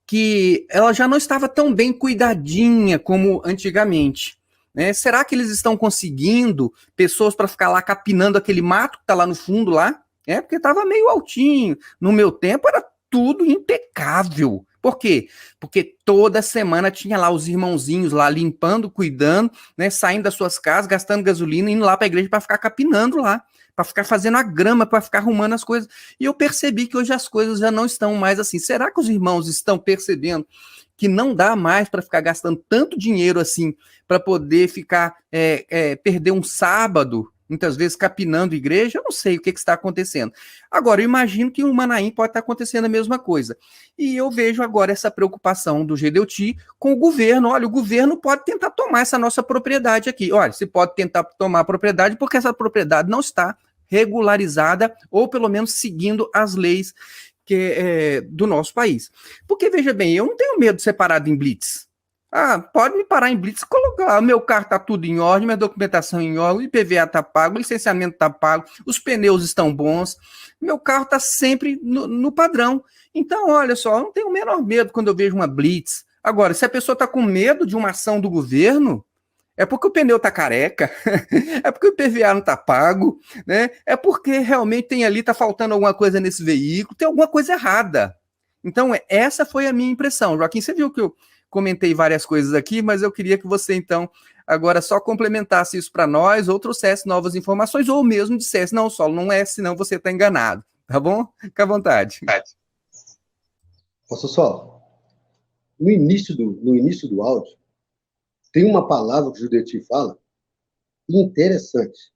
que ela já não estava tão bem cuidadinha como antigamente. Né? Será que eles estão conseguindo pessoas para ficar lá capinando aquele mato que está lá no fundo lá? É, porque estava meio altinho. No meu tempo era tudo impecável. Por quê? Porque toda semana tinha lá os irmãozinhos lá limpando, cuidando, né, saindo das suas casas, gastando gasolina, indo lá para a igreja para ficar capinando lá, para ficar fazendo a grama, para ficar arrumando as coisas. E eu percebi que hoje as coisas já não estão mais assim. Será que os irmãos estão percebendo que não dá mais para ficar gastando tanto dinheiro assim, para poder ficar, perder um sábado, muitas vezes capinando igreja? Eu não sei o que está acontecendo. Agora, eu imagino que o Manaim pode estar acontecendo a mesma coisa. E eu vejo agora essa preocupação do GDUT com o governo. Olha, o governo pode tentar tomar essa nossa propriedade aqui. Olha, se pode tentar tomar a propriedade porque essa propriedade não está regularizada ou pelo menos seguindo as leis do nosso país. Porque, veja bem, eu não tenho medo de ser parado em blitz. Ah, pode me parar em blitz, colocar, meu carro está tudo em ordem, minha documentação em ordem, o IPVA está pago, o licenciamento está pago, os pneus estão bons, meu carro está sempre no padrão. Então, olha só, eu não tenho o menor medo quando eu vejo uma blitz. Agora, se a pessoa está com medo de uma ação do governo, é porque o pneu tá careca, é porque o IPVA não tá pago, né? É porque realmente tem ali, tá faltando alguma coisa nesse veículo, tem alguma coisa errada. Então, essa foi a minha impressão. Joaquim, você viu que eu comentei várias coisas aqui, mas eu queria que você, então, agora só complementasse isso para nós, ou trouxesse novas informações, ou mesmo dissesse, não, Saulo, não é, senão você está enganado. Tá bom? Fica à vontade. Posso só? No início do áudio, tem uma palavra que o Judeti fala interessante.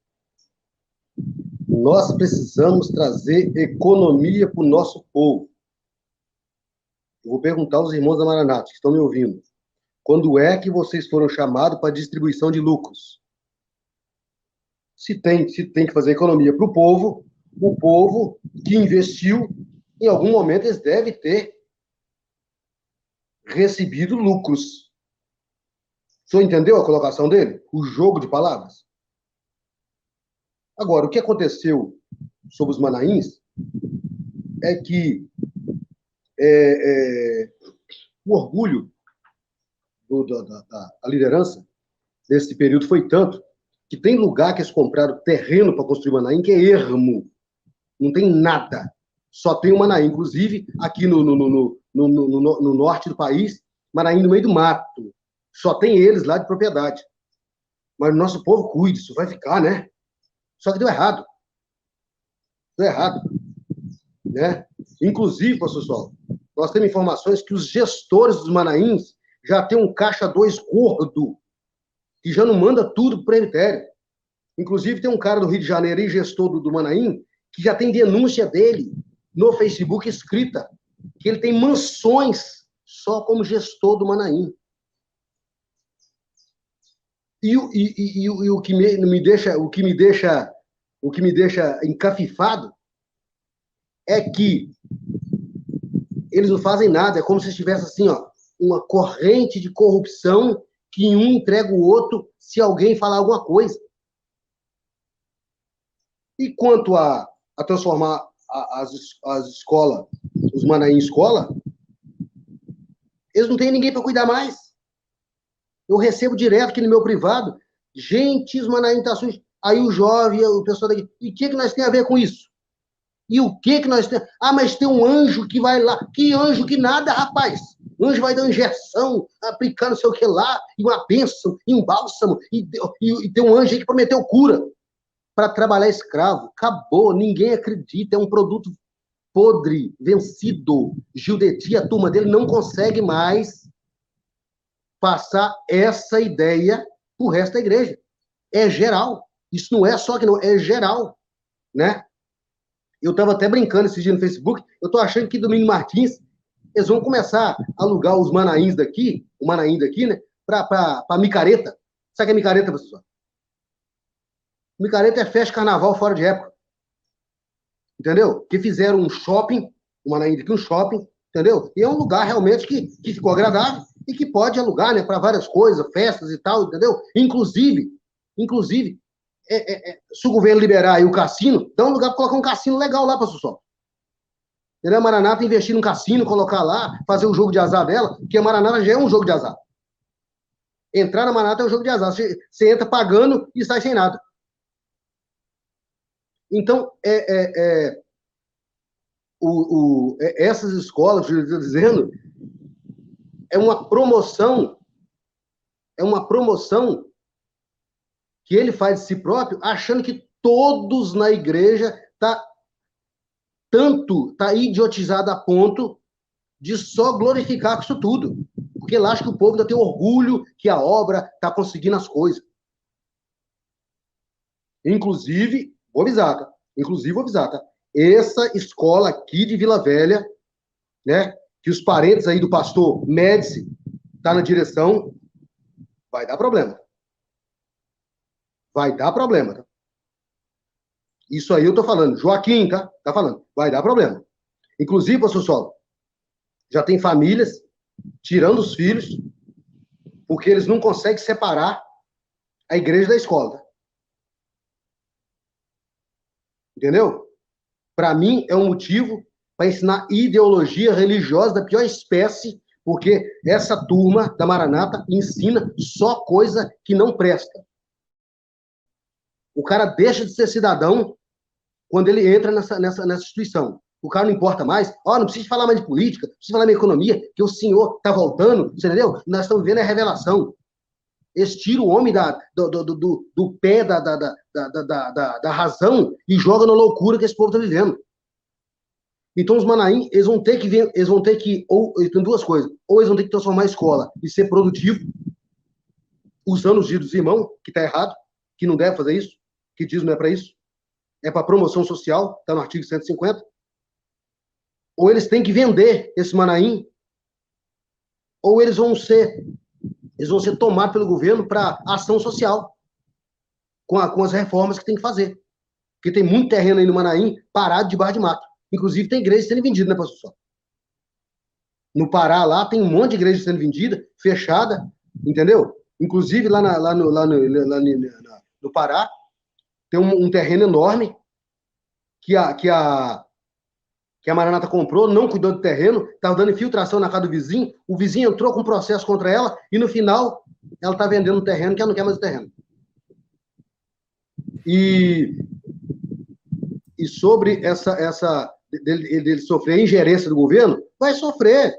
Nós precisamos trazer economia para o nosso povo. Eu vou perguntar aos irmãos da Maranata que estão me ouvindo. Quando é que vocês foram chamados para distribuição de lucros? Se tem que fazer economia para o povo que investiu, em algum momento eles devem ter recebido lucros. O senhor entendeu a colocação dele? O jogo de palavras? Agora, o que aconteceu sobre os manaíns é que o orgulho da liderança nesse período foi tanto que tem lugar que eles compraram terreno para construir Manaim que é ermo. Não tem nada. Só tem o Manaim. Inclusive, aqui no norte do país, Manaim no meio do mato. Só tem eles lá de propriedade. Mas o nosso povo cuida, isso vai ficar, né? Só que deu errado. Deu errado. Né? Inclusive, pastor Sol, nós temos informações que os gestores dos Manaíns já tem um caixa 2 gordo, que já não manda tudo para o presbitério. Inclusive, tem um cara do Rio de Janeiro aí, gestor do Manaim, que já tem denúncia dele no Facebook escrita, que ele tem mansões só como gestor do Manaim. E o que me deixa encafifado é que eles não fazem nada, é como se estivesse assim, ó, uma corrente de corrupção que um entrega o outro se alguém falar alguma coisa. E quanto a transformar as escolas, os Manaim em escola, eles não têm ninguém para cuidar mais. Eu recebo direto aqui no meu privado, gente, os Manaim estão sujos. Aí o jovem, o pessoal daqui, e o que nós temos a ver com isso? E o que nós temos? Ah, mas tem um anjo que vai lá. Que anjo? Que nada, rapaz. O anjo vai dar uma injeção, aplicar não sei o que lá, e uma bênção, e um bálsamo, e tem um anjo aí que prometeu cura para trabalhar escravo. Acabou, ninguém acredita, é um produto podre, vencido. Gildeti, a turma dele, não consegue mais passar essa ideia pro resto da igreja. É geral. Isso não é só que não, é geral, né? Eu estava até brincando esse dia no Facebook, eu estou achando que Domingos Martins, eles vão começar a alugar os manaíns daqui, o manaim daqui, né, para micareta. Sabe o que é micareta, professor? Micareta é festa de carnaval fora de época. Entendeu? Que fizeram um shopping, o manaim daqui, um shopping, entendeu? E é um lugar realmente que ficou agradável e que pode alugar, né, para várias coisas, festas e tal, entendeu? Inclusive, se o governo liberar aí o cassino, dá um lugar para colocar um cassino legal lá, pastor Sol. Entendeu? A Maranata investir num cassino, colocar lá, fazer um jogo de azar dela, porque a Maranata já é um jogo de azar. Entrar na Maranata é um jogo de azar. Você entra pagando e sai sem nada. Então, essas escolas, que eu estou dizendo, é uma promoção que ele faz de si próprio, achando que todos na igreja tá idiotizado a ponto de só glorificar com isso tudo. Porque ele acha que o povo ainda tem orgulho que a obra está conseguindo as coisas. Inclusive, vou avisar, tá? Essa escola aqui de Vila Velha, né, que os parentes aí do pastor Médici tá na direção, vai dar problema. Vai dar problema, tá? Isso aí eu tô falando. Joaquim, tá? Tá falando. Vai dar problema. Inclusive, pastor Solo, já tem famílias tirando os filhos porque eles não conseguem separar a igreja da escola. Tá? Entendeu? Para mim, é um motivo para ensinar ideologia religiosa da pior espécie, porque essa turma da Maranata ensina só coisa que não presta. O cara deixa de ser cidadão quando ele entra nessa instituição. O cara não importa mais. Não precisa falar mais de política, não precisa falar mais de economia, que o senhor está voltando, você entendeu? Nós estamos vendo a revelação. Eles tiram o homem do pé da razão e jogam na loucura que esse povo está vivendo. Então, os manaim, eles vão ter que, ou tem duas coisas, ou eles vão ter que transformar a escola e ser produtivo, usando os dias dos irmãos, que está errado, que não deve fazer isso, que diz não é para isso, é para promoção social, está no artigo 150, ou eles têm que vender esse manaim, ou eles vão ser tomados pelo governo para ação social, com as reformas que tem que fazer. Porque tem muito terreno aí no Manaim parado debaixo de mato. Inclusive, tem igreja sendo vendida, né, pastor Sol? No Pará, lá, tem um monte de igreja sendo vendida, fechada, entendeu? Inclusive, lá no Pará, tem um terreno enorme que a Maranata comprou, não cuidou do terreno, estava dando infiltração na casa do vizinho, o vizinho entrou com um processo contra ela, e no final, ela está vendendo o terreno, que ela não quer mais o terreno. E sobre dele sofrer a ingerência do governo, vai sofrer.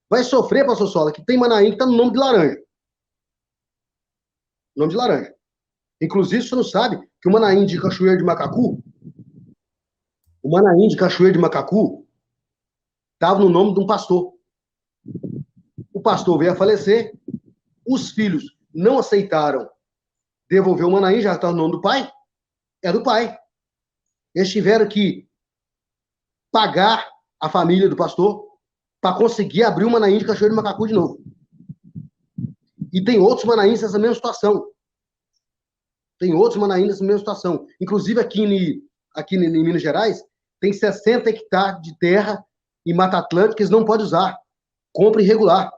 Vai sofrer, pastor Sola, que tem Manaim que está no nome de laranja. Nome de laranja. Inclusive, você não sabe que o Manaim de Cachoeiro de Macacu, estava no nome de um pastor. O pastor veio a falecer, os filhos não aceitaram devolver o Manaim, já estava no nome do pai, é do pai. Eles tiveram que pagar a família do pastor para conseguir abrir o Manaim de Cachoeiro de Macacu de novo. E tem outros Manaíns nessa mesma situação. Inclusive aqui em Minas Gerais, tem 60 hectares de terra e Mata Atlântica que eles não podem usar. Compra irregular.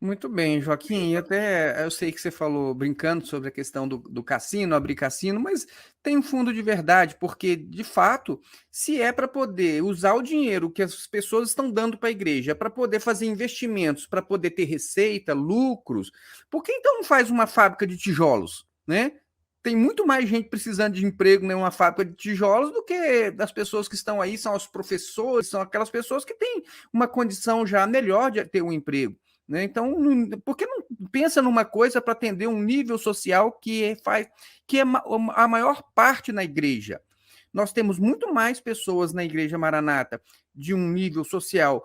Muito bem, Joaquim. E até eu sei que você falou brincando sobre a questão do cassino, abrir cassino, mas tem um fundo de verdade, porque, de fato, se é para poder usar o dinheiro que as pessoas estão dando para a igreja, para poder fazer investimentos, para poder ter receita, lucros, por que então não faz uma fábrica de tijolos, né? Tem muito mais gente precisando de emprego em uma fábrica de tijolos do que as pessoas que estão aí, são os professores, são aquelas pessoas que têm uma condição já melhor de ter um emprego. Né? Então, por que não pensa numa coisa para atender um nível social que é a maior parte na igreja? nós temos muito mais pessoas na Igreja Maranata de um nível social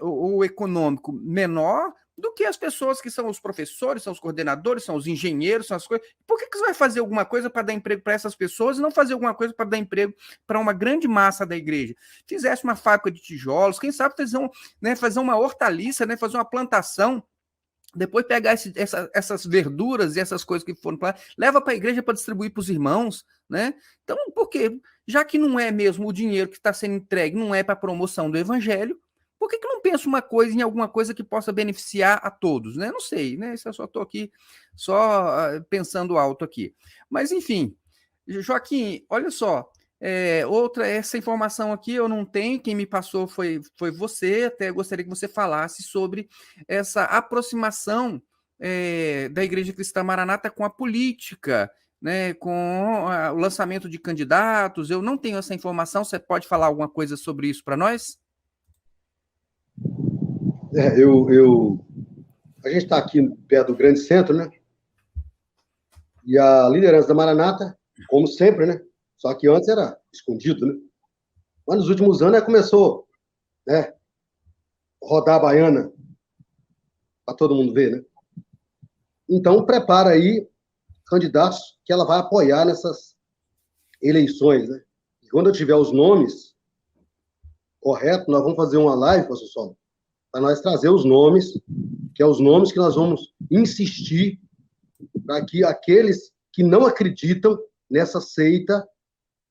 ou econômico menor do que as pessoas que são os professores, são os coordenadores, são os engenheiros, são as coisas. Por que você vai fazer alguma coisa para dar emprego para essas pessoas e não fazer alguma coisa para dar emprego para uma grande massa da igreja? Fizesse uma fábrica de tijolos, quem sabe fazer uma hortaliça, né, fazer uma plantação, depois pegar essas verduras e essas coisas que foram para lá, leva para a igreja para distribuir para os irmãos, né? Então, por quê? Já que não é mesmo o dinheiro que está sendo entregue, não é para a promoção do evangelho, por que não pensa uma coisa em alguma coisa que possa beneficiar a todos, né? Não sei, né? Isso eu só estou aqui pensando alto aqui. Mas, enfim, Joaquim, olha só, essa informação aqui eu não tenho, quem me passou foi você, até gostaria que você falasse sobre essa aproximação da Igreja Cristã Maranata com a política, né, com o lançamento de candidatos. Eu não tenho essa informação, você pode falar alguma coisa sobre isso para nós? A gente está aqui perto do grande centro, né? E a liderança da Maranata, como sempre, né? Só que antes era escondido, né? Mas nos últimos anos começou, né? Rodar a baiana para todo mundo ver, né? Então prepara aí candidatos que ela vai apoiar nessas eleições, né? E quando eu tiver os nomes corretos, nós vamos fazer uma live, pastor Sol, para nós trazer os nomes, que é os nomes que nós vamos insistir para que aqueles que não acreditam nessa seita,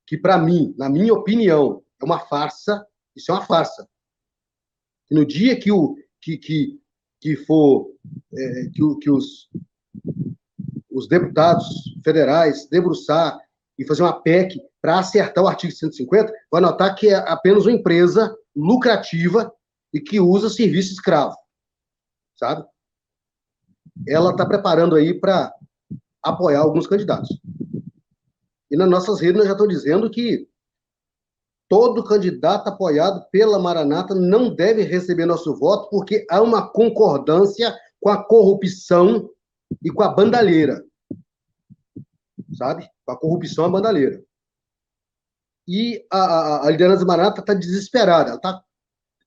que para mim, na minha opinião, é uma farsa, isso é uma farsa. E no dia que os deputados federais debruçar e fazer uma PEC para acertar o artigo 150, vai notar que é apenas uma empresa lucrativa e que usa serviço escravo, sabe? Ela está preparando aí para apoiar alguns candidatos. E nas nossas redes nós já estou dizendo que todo candidato apoiado pela Maranata não deve receber nosso voto porque há uma concordância com a corrupção e com a bandalheira. Sabe? Com a corrupção e a bandalheira. E a liderança da Maranata está desesperada. Ela está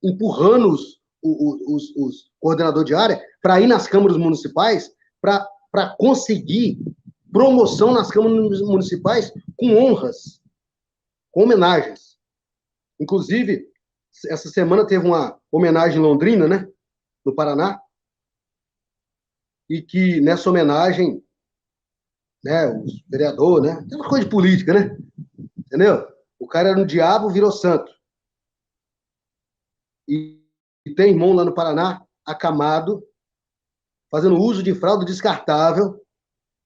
empurrando os coordenadores de área para ir nas câmaras municipais para conseguir promoção nas câmaras municipais com honras, com homenagens. Inclusive, essa semana teve uma homenagem em Londrina, né? No Paraná. E que nessa homenagem, né, os vereadores, né? Tem uma coisa de política, né? Entendeu? O cara era um diabo, virou santo. E tem irmão lá no Paraná, acamado, fazendo uso de fralda descartável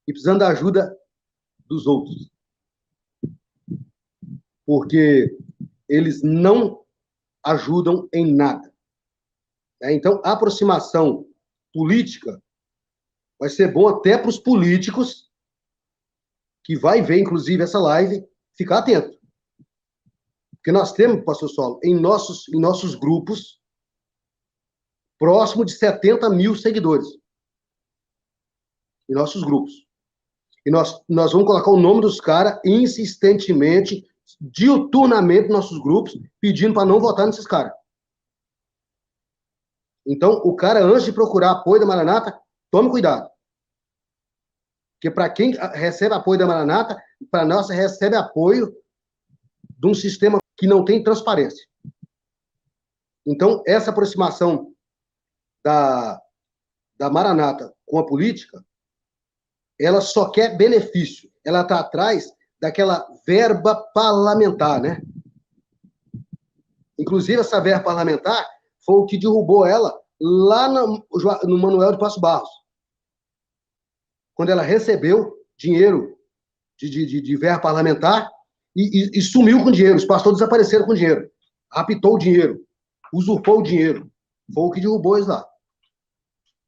e precisando da ajuda dos outros. Porque eles não ajudam em nada. Então, a aproximação política vai ser bom até para os políticos que vai ver, inclusive, essa live, ficar atento. Porque nós temos, pastor Solo, em nossos grupos, próximo de 70 mil seguidores. Em nossos grupos. E nós vamos colocar o nome dos caras insistentemente, diuturnamente nos nossos grupos, pedindo para não votar nesses caras. Então, o cara, antes de procurar apoio da Maranata, tome cuidado. Porque para quem recebe apoio da Maranata, para nós recebe apoio de um sistema que não tem transparência. Então, essa aproximação da Maranata com a política, ela só quer benefício. Ela está atrás daquela verba parlamentar, né? Inclusive, essa verba parlamentar foi o que derrubou ela lá no Manuel de Passo Barros. Quando ela recebeu dinheiro de verba parlamentar e sumiu com dinheiro. Os pastores desapareceram com dinheiro. Raptou o dinheiro. Usurpou o dinheiro. Foi o que derrubou eles lá.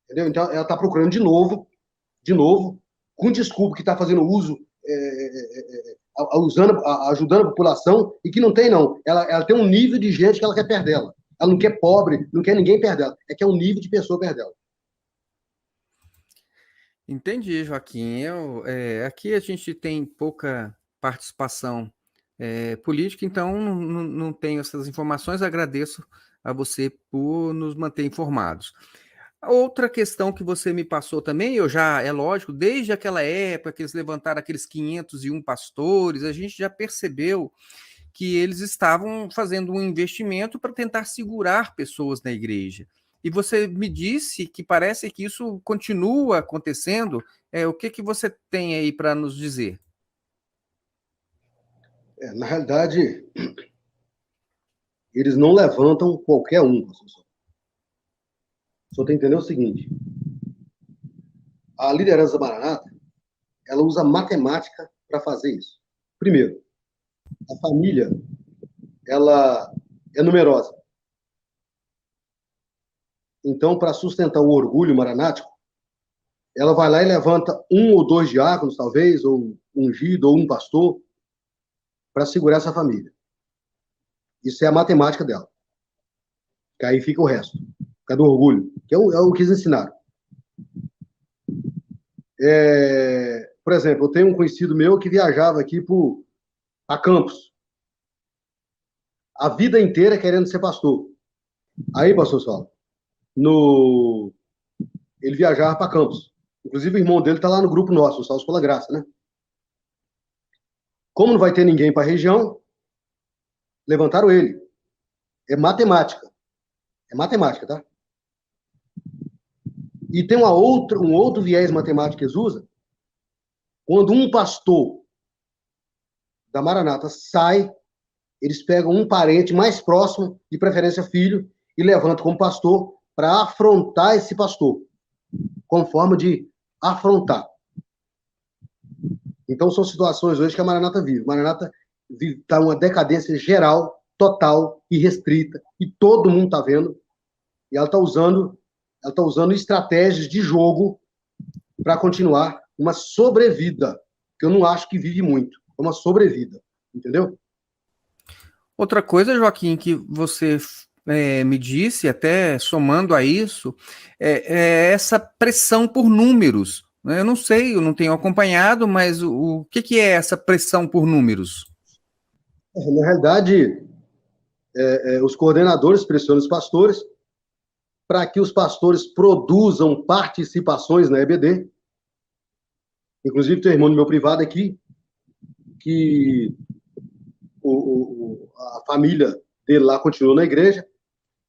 Entendeu? Então, ela está procurando de novo, com desculpa que está fazendo uso, ajudando a população, e que não tem, não. Ela tem um nível de gente que ela quer perto dela. Ela não quer pobre, não quer ninguém perto dela. É um nível de pessoa perto dela. Entendi, Joaquim. Aqui a gente tem pouca participação política, então não tenho essas informações. Agradeço a você por nos manter informados. Outra questão que você me passou também, é lógico, desde aquela época que eles levantaram aqueles 501 pastores, a gente já percebeu que eles estavam fazendo um investimento para tentar segurar pessoas na igreja. E você me disse que parece que isso continua acontecendo. O que você tem aí para nos dizer? Na realidade, eles não levantam qualquer um, professor. Só tem que entender o seguinte: a liderança da Maranata, ela usa matemática para fazer isso. Primeiro, a família, ela é numerosa. Então, para sustentar o orgulho maranático, ela vai lá e levanta um ou dois diáconos, talvez, ou um ungido, ou um pastor, para segurar essa família. Isso é a matemática dela. Que aí fica o resto. Fica do orgulho, que é o que eles ensinaram. Por exemplo, eu tenho um conhecido meu que viajava aqui a Campos. A vida inteira querendo ser pastor. Aí, pastor Saulo, ele viajava para Campos. Inclusive, o irmão dele está lá no grupo nosso, o Salve pela Graça, né? Como não vai ter ninguém para a região, levantaram ele. É matemática. É matemática, tá? E tem um outro viés matemático que eles usam. Quando um pastor da Maranata sai, eles pegam um parente mais próximo, de preferência filho, e levantam como pastor para afrontar esse pastor, com forma de afrontar. Então, são situações hoje que a Maranata vive. A Maranata está uma decadência geral, total e restrita, e todo mundo está vendo, e ela está usando estratégias de jogo para continuar uma sobrevida, que eu não acho que vive muito, é uma sobrevida, entendeu? Outra coisa, Joaquim, que você me disse, até somando a isso, é essa pressão por números. Eu não sei, eu não tenho acompanhado, mas o que é essa pressão por números? Na realidade, os coordenadores pressionam os pastores para que os pastores produzam participações na EBD. Inclusive, tem um irmão do meu privado aqui, que a família dele lá continua na igreja,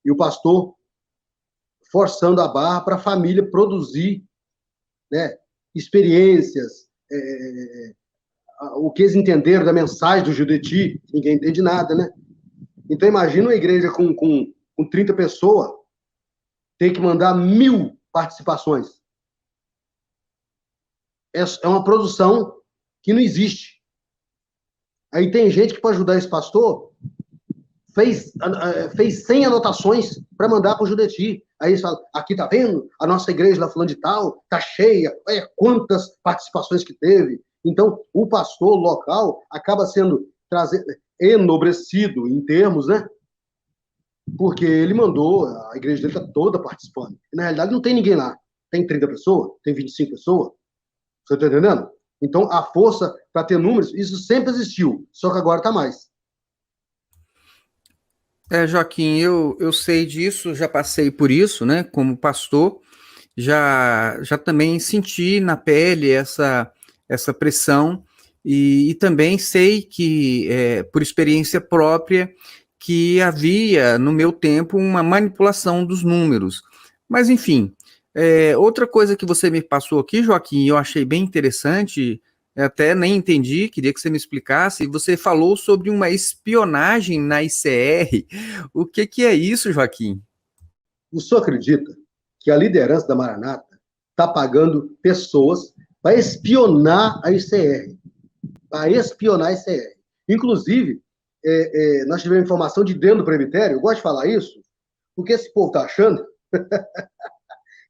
e o pastor forçando a barra para a família produzir, né, experiências, o que eles entenderam da mensagem do Judeti, ninguém entende nada, né? Então, imagina uma igreja com 30 pessoas ter que mandar 1000 participações. É uma produção que não existe. Aí tem gente que, para ajudar esse pastor, fez 100 anotações para mandar para o Judeti. Aí eles falam, aqui tá vendo? A nossa igreja lá falando de tal, tá cheia, olha quantas participações que teve. Então, o pastor local acaba sendo enobrecido em termos, né? Porque ele mandou, a igreja dele está toda participando. E, na realidade, não tem ninguém lá. Tem 30 pessoas, tem 25 pessoas. Você está entendendo? Então, a força para ter números, isso sempre existiu, só que agora está mais. Joaquim, eu sei disso, já passei por isso, né? Como pastor, já também senti na pele essa pressão e também sei que, por experiência própria, que havia, no meu tempo, uma manipulação dos números. Mas, enfim, outra coisa que você me passou aqui, Joaquim, eu achei bem interessante, até nem entendi, queria que você me explicasse. Você falou sobre uma espionagem na ICR. O que é isso, Joaquim? O senhor acredita que a liderança da Maranata está pagando pessoas para espionar a ICR? Para espionar a ICR. Inclusive, nós tivemos informação de dentro do presbitério, eu gosto de falar isso, porque esse povo está achando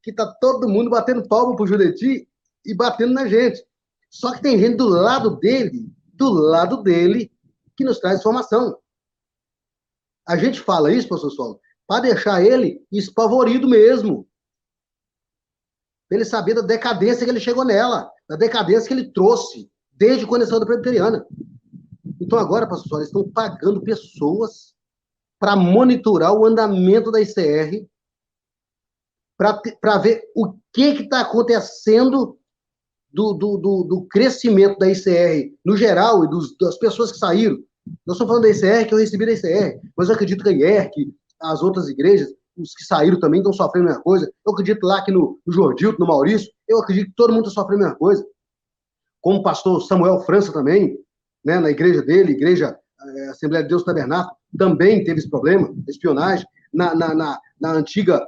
que está todo mundo batendo palma para o Judeti e batendo na gente. Só que tem gente do lado dele, que nos traz informação. A gente fala isso, professor Solo, para deixar ele espavorido mesmo. Para ele saber da decadência que ele chegou nela, da decadência que ele trouxe, desde quando ele saiu da presbiteriana. Então agora, pastor Sola, eles estão pagando pessoas para monitorar o andamento da ICR, para ver o que está acontecendo do crescimento da ICR no geral e das pessoas que saíram. Nós estamos falando da ICR, que eu recebi da ICR, mas eu acredito que a IERC, as outras igrejas, os que saíram também estão sofrendo a mesma coisa. Eu acredito lá que no Jordilto, no Maurício, eu acredito que todo mundo está sofrendo a mesma coisa. Como o pastor Samuel França também, né, na igreja dele, Assembleia de Deus Tabernáculo, também teve esse problema, espionagem. Na antiga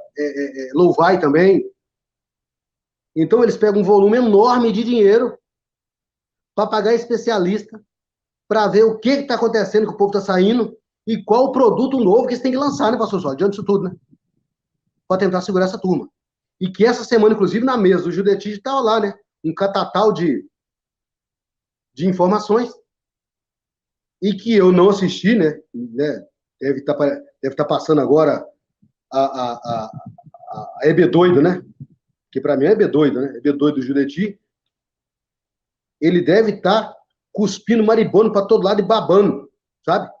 Louvai também. Então, eles pegam um volume enorme de dinheiro para pagar especialista, para ver o que está acontecendo, que o povo está saindo, e qual o produto novo que eles têm que lançar, né, pastor Sola? Diante disso tudo, né? Para tentar segurar essa turma. E que essa semana, inclusive, na mesa do Judetige, estava lá, né? Um catatal de informações, e que eu não assisti, né? Deve estar passando agora a EB doido, né? Que para mim é EB doido, né? EB doido do Judeti. Ele deve estar cuspindo maribondo para todo lado e babando, sabe?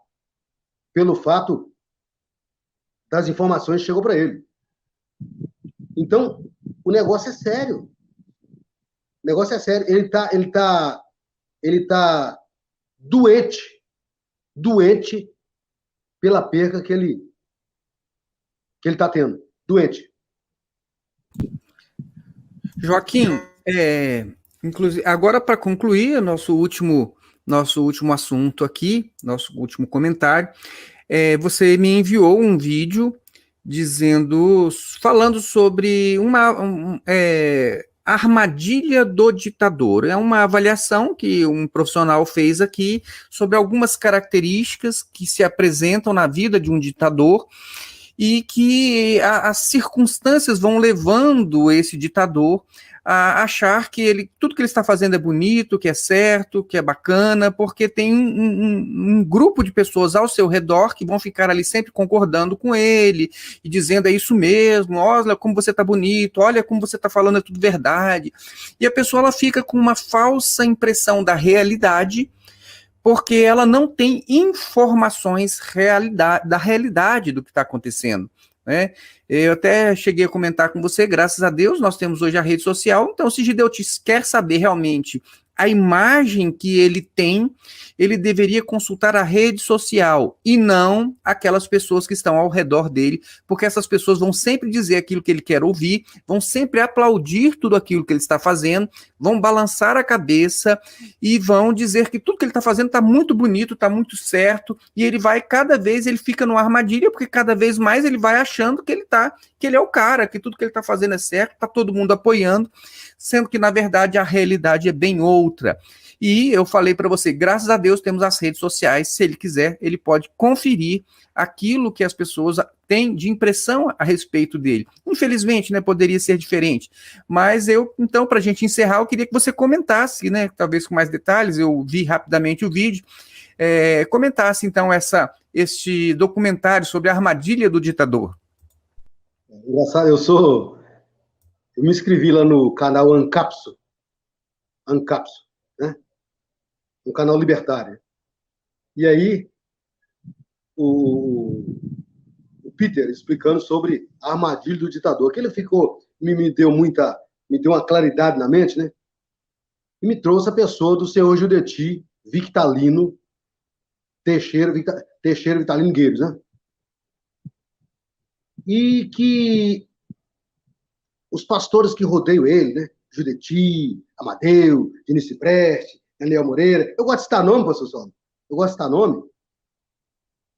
Pelo fato das informações que chegou para ele. Então, o negócio é sério. O negócio é sério. Ele tá doente pela perca que ele está tendo. Doente. Joaquim, inclusive, agora para concluir nosso último assunto aqui, nosso último comentário, você me enviou um vídeo falando sobre a armadilha do ditador. É uma avaliação que um profissional fez aqui sobre algumas características que se apresentam na vida de um ditador e que as circunstâncias vão levando esse ditador a achar que tudo que ele está fazendo é bonito, que é certo, que é bacana, porque tem um grupo de pessoas ao seu redor que vão ficar ali sempre concordando com ele e dizendo é isso mesmo, olha como você está bonito, olha como você está falando, é tudo verdade. E a pessoa ela fica com uma falsa impressão da realidade, porque ela não tem informações da realidade do que está acontecendo, né? Eu até cheguei a comentar com você, graças a Deus, nós temos hoje a rede social, então se Gideotis quer saber realmente a imagem que ele tem, ele deveria consultar a rede social e não aquelas pessoas que estão ao redor dele, porque essas pessoas vão sempre dizer aquilo que ele quer ouvir, vão sempre aplaudir tudo aquilo que ele está fazendo, vão balançar a cabeça e vão dizer que tudo que ele está fazendo está muito bonito, está muito certo, e ele vai, cada vez ele fica numa armadilha, porque cada vez mais ele vai achando que ele é o cara, que tudo que ele está fazendo é certo, está todo mundo apoiando, sendo que, na verdade, a realidade é bem outra. E eu falei para você, graças a Deus temos as redes sociais, se ele quiser, ele pode conferir aquilo que as pessoas têm de impressão a respeito dele. Infelizmente, né, poderia ser diferente, mas então, para a gente encerrar, eu queria que você comentasse, né, talvez com mais detalhes, eu vi rapidamente o vídeo, comentasse, então, este documentário sobre a armadilha do ditador. Engraçado, eu me inscrevi lá no canal Ancapso, né? Um canal libertário. E aí, o Peter explicando sobre a armadilha do ditador, que ele me deu uma claridade na mente, né? E me trouxe a pessoa do senhor Judeti Victalino Teixeira Victalino Gueiros, né? E que os pastores que rodeiam ele, né? Judeti, Amadeu, Diniz Preste, Daniel Moreira. Eu gosto de citar nome, pastor Sola. Eu gosto de citar nome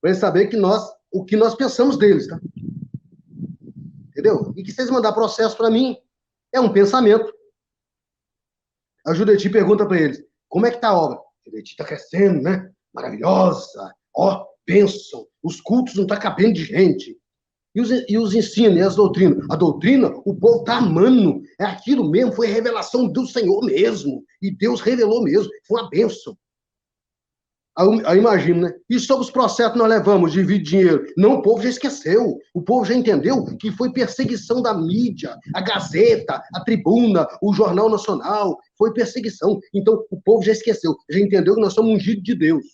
para eles saberem o que nós pensamos deles, tá? Entendeu? E que se eles mandar processo para mim, é um pensamento. A Judeti pergunta para eles, como é que tá a obra? Judeti está crescendo, né? Maravilhosa. Ó, bênção. Os cultos não tá cabendo de gente. E os ensinos, e as doutrinas. A doutrina, o povo está amando. É aquilo mesmo, foi a revelação do Senhor mesmo. E Deus revelou mesmo. Foi uma bênção. Aí imagina, né? E sobre os processos que nós levamos de dividir dinheiro? Não, o povo já esqueceu. O povo já entendeu que foi perseguição da mídia, a Gazeta, a Tribuna, o Jornal Nacional. Foi perseguição. Então, o povo já esqueceu. Já entendeu que nós somos ungidos de Deus.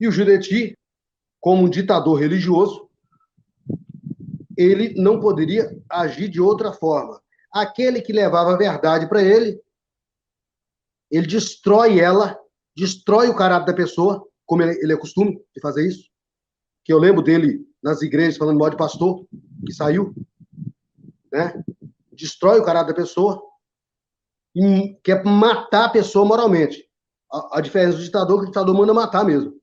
E o Jureti, como um ditador religioso, ele não poderia agir de outra forma. Aquele que levava a verdade para ele destrói ela, destrói o caráter da pessoa, como ele é costume de fazer isso. Que eu lembro dele nas igrejas falando mal de pastor, que saiu, né? Destrói o caráter da pessoa e quer matar a pessoa moralmente. A diferença do ditador é que o ditador manda matar mesmo.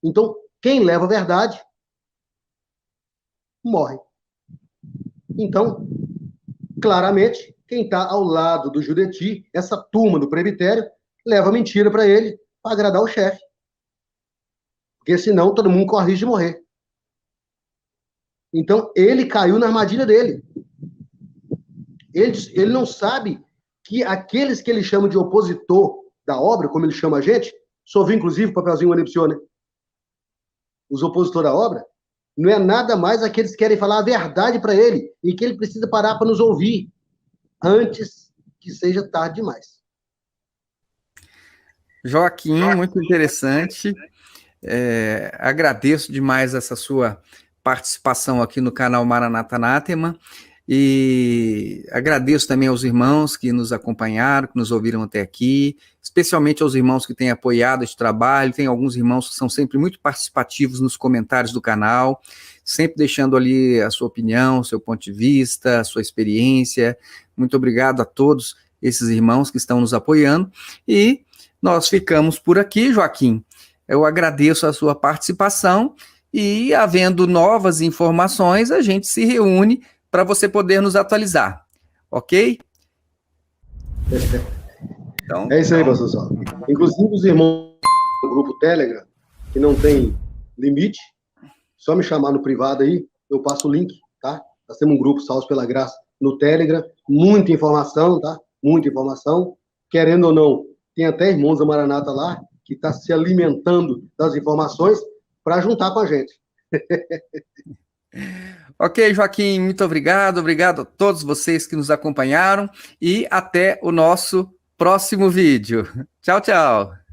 Então, quem leva a verdade morre. Então, claramente, quem está ao lado do Jureti, essa turma do presbitério, leva mentira para ele para agradar o chefe. Porque senão todo mundo corre risco de morrer. Então, ele caiu na armadilha dele. Ele não sabe que aqueles que ele chama de opositor da obra, como ele chama a gente, só vi, inclusive, o papelzinho ali pro senhor, né? Os opositores da obra, não é nada mais aqueles que querem falar a verdade para ele e que ele precisa parar para nos ouvir antes que seja tarde demais. Joaquim, muito interessante. Agradeço demais essa sua participação aqui no canal Maranata Anátema e agradeço também aos irmãos que nos acompanharam, que nos ouviram até aqui, especialmente aos irmãos que têm apoiado este trabalho. Tem alguns irmãos que são sempre muito participativos nos comentários do canal, sempre deixando ali a sua opinião, seu ponto de vista, a sua experiência. Muito obrigado a todos esses irmãos que estão nos apoiando e nós ficamos por aqui, Joaquim. Eu agradeço a sua participação e, havendo novas informações, a gente se reúne para você poder nos atualizar, ok? Então, é isso aí, pastor Só. Inclusive, os irmãos do grupo Telegram, que não tem limite, só me chamar no privado aí, eu passo o link, tá? Nós temos um grupo Salvos pela Graça no Telegram, muita informação, tá? Muita informação. Querendo ou não, tem até irmãos da Maranata lá, que está se alimentando das informações para juntar com a gente. Ok, Joaquim, muito obrigado. Obrigado a todos vocês que nos acompanharam e até o nosso próximo vídeo. Tchau, tchau.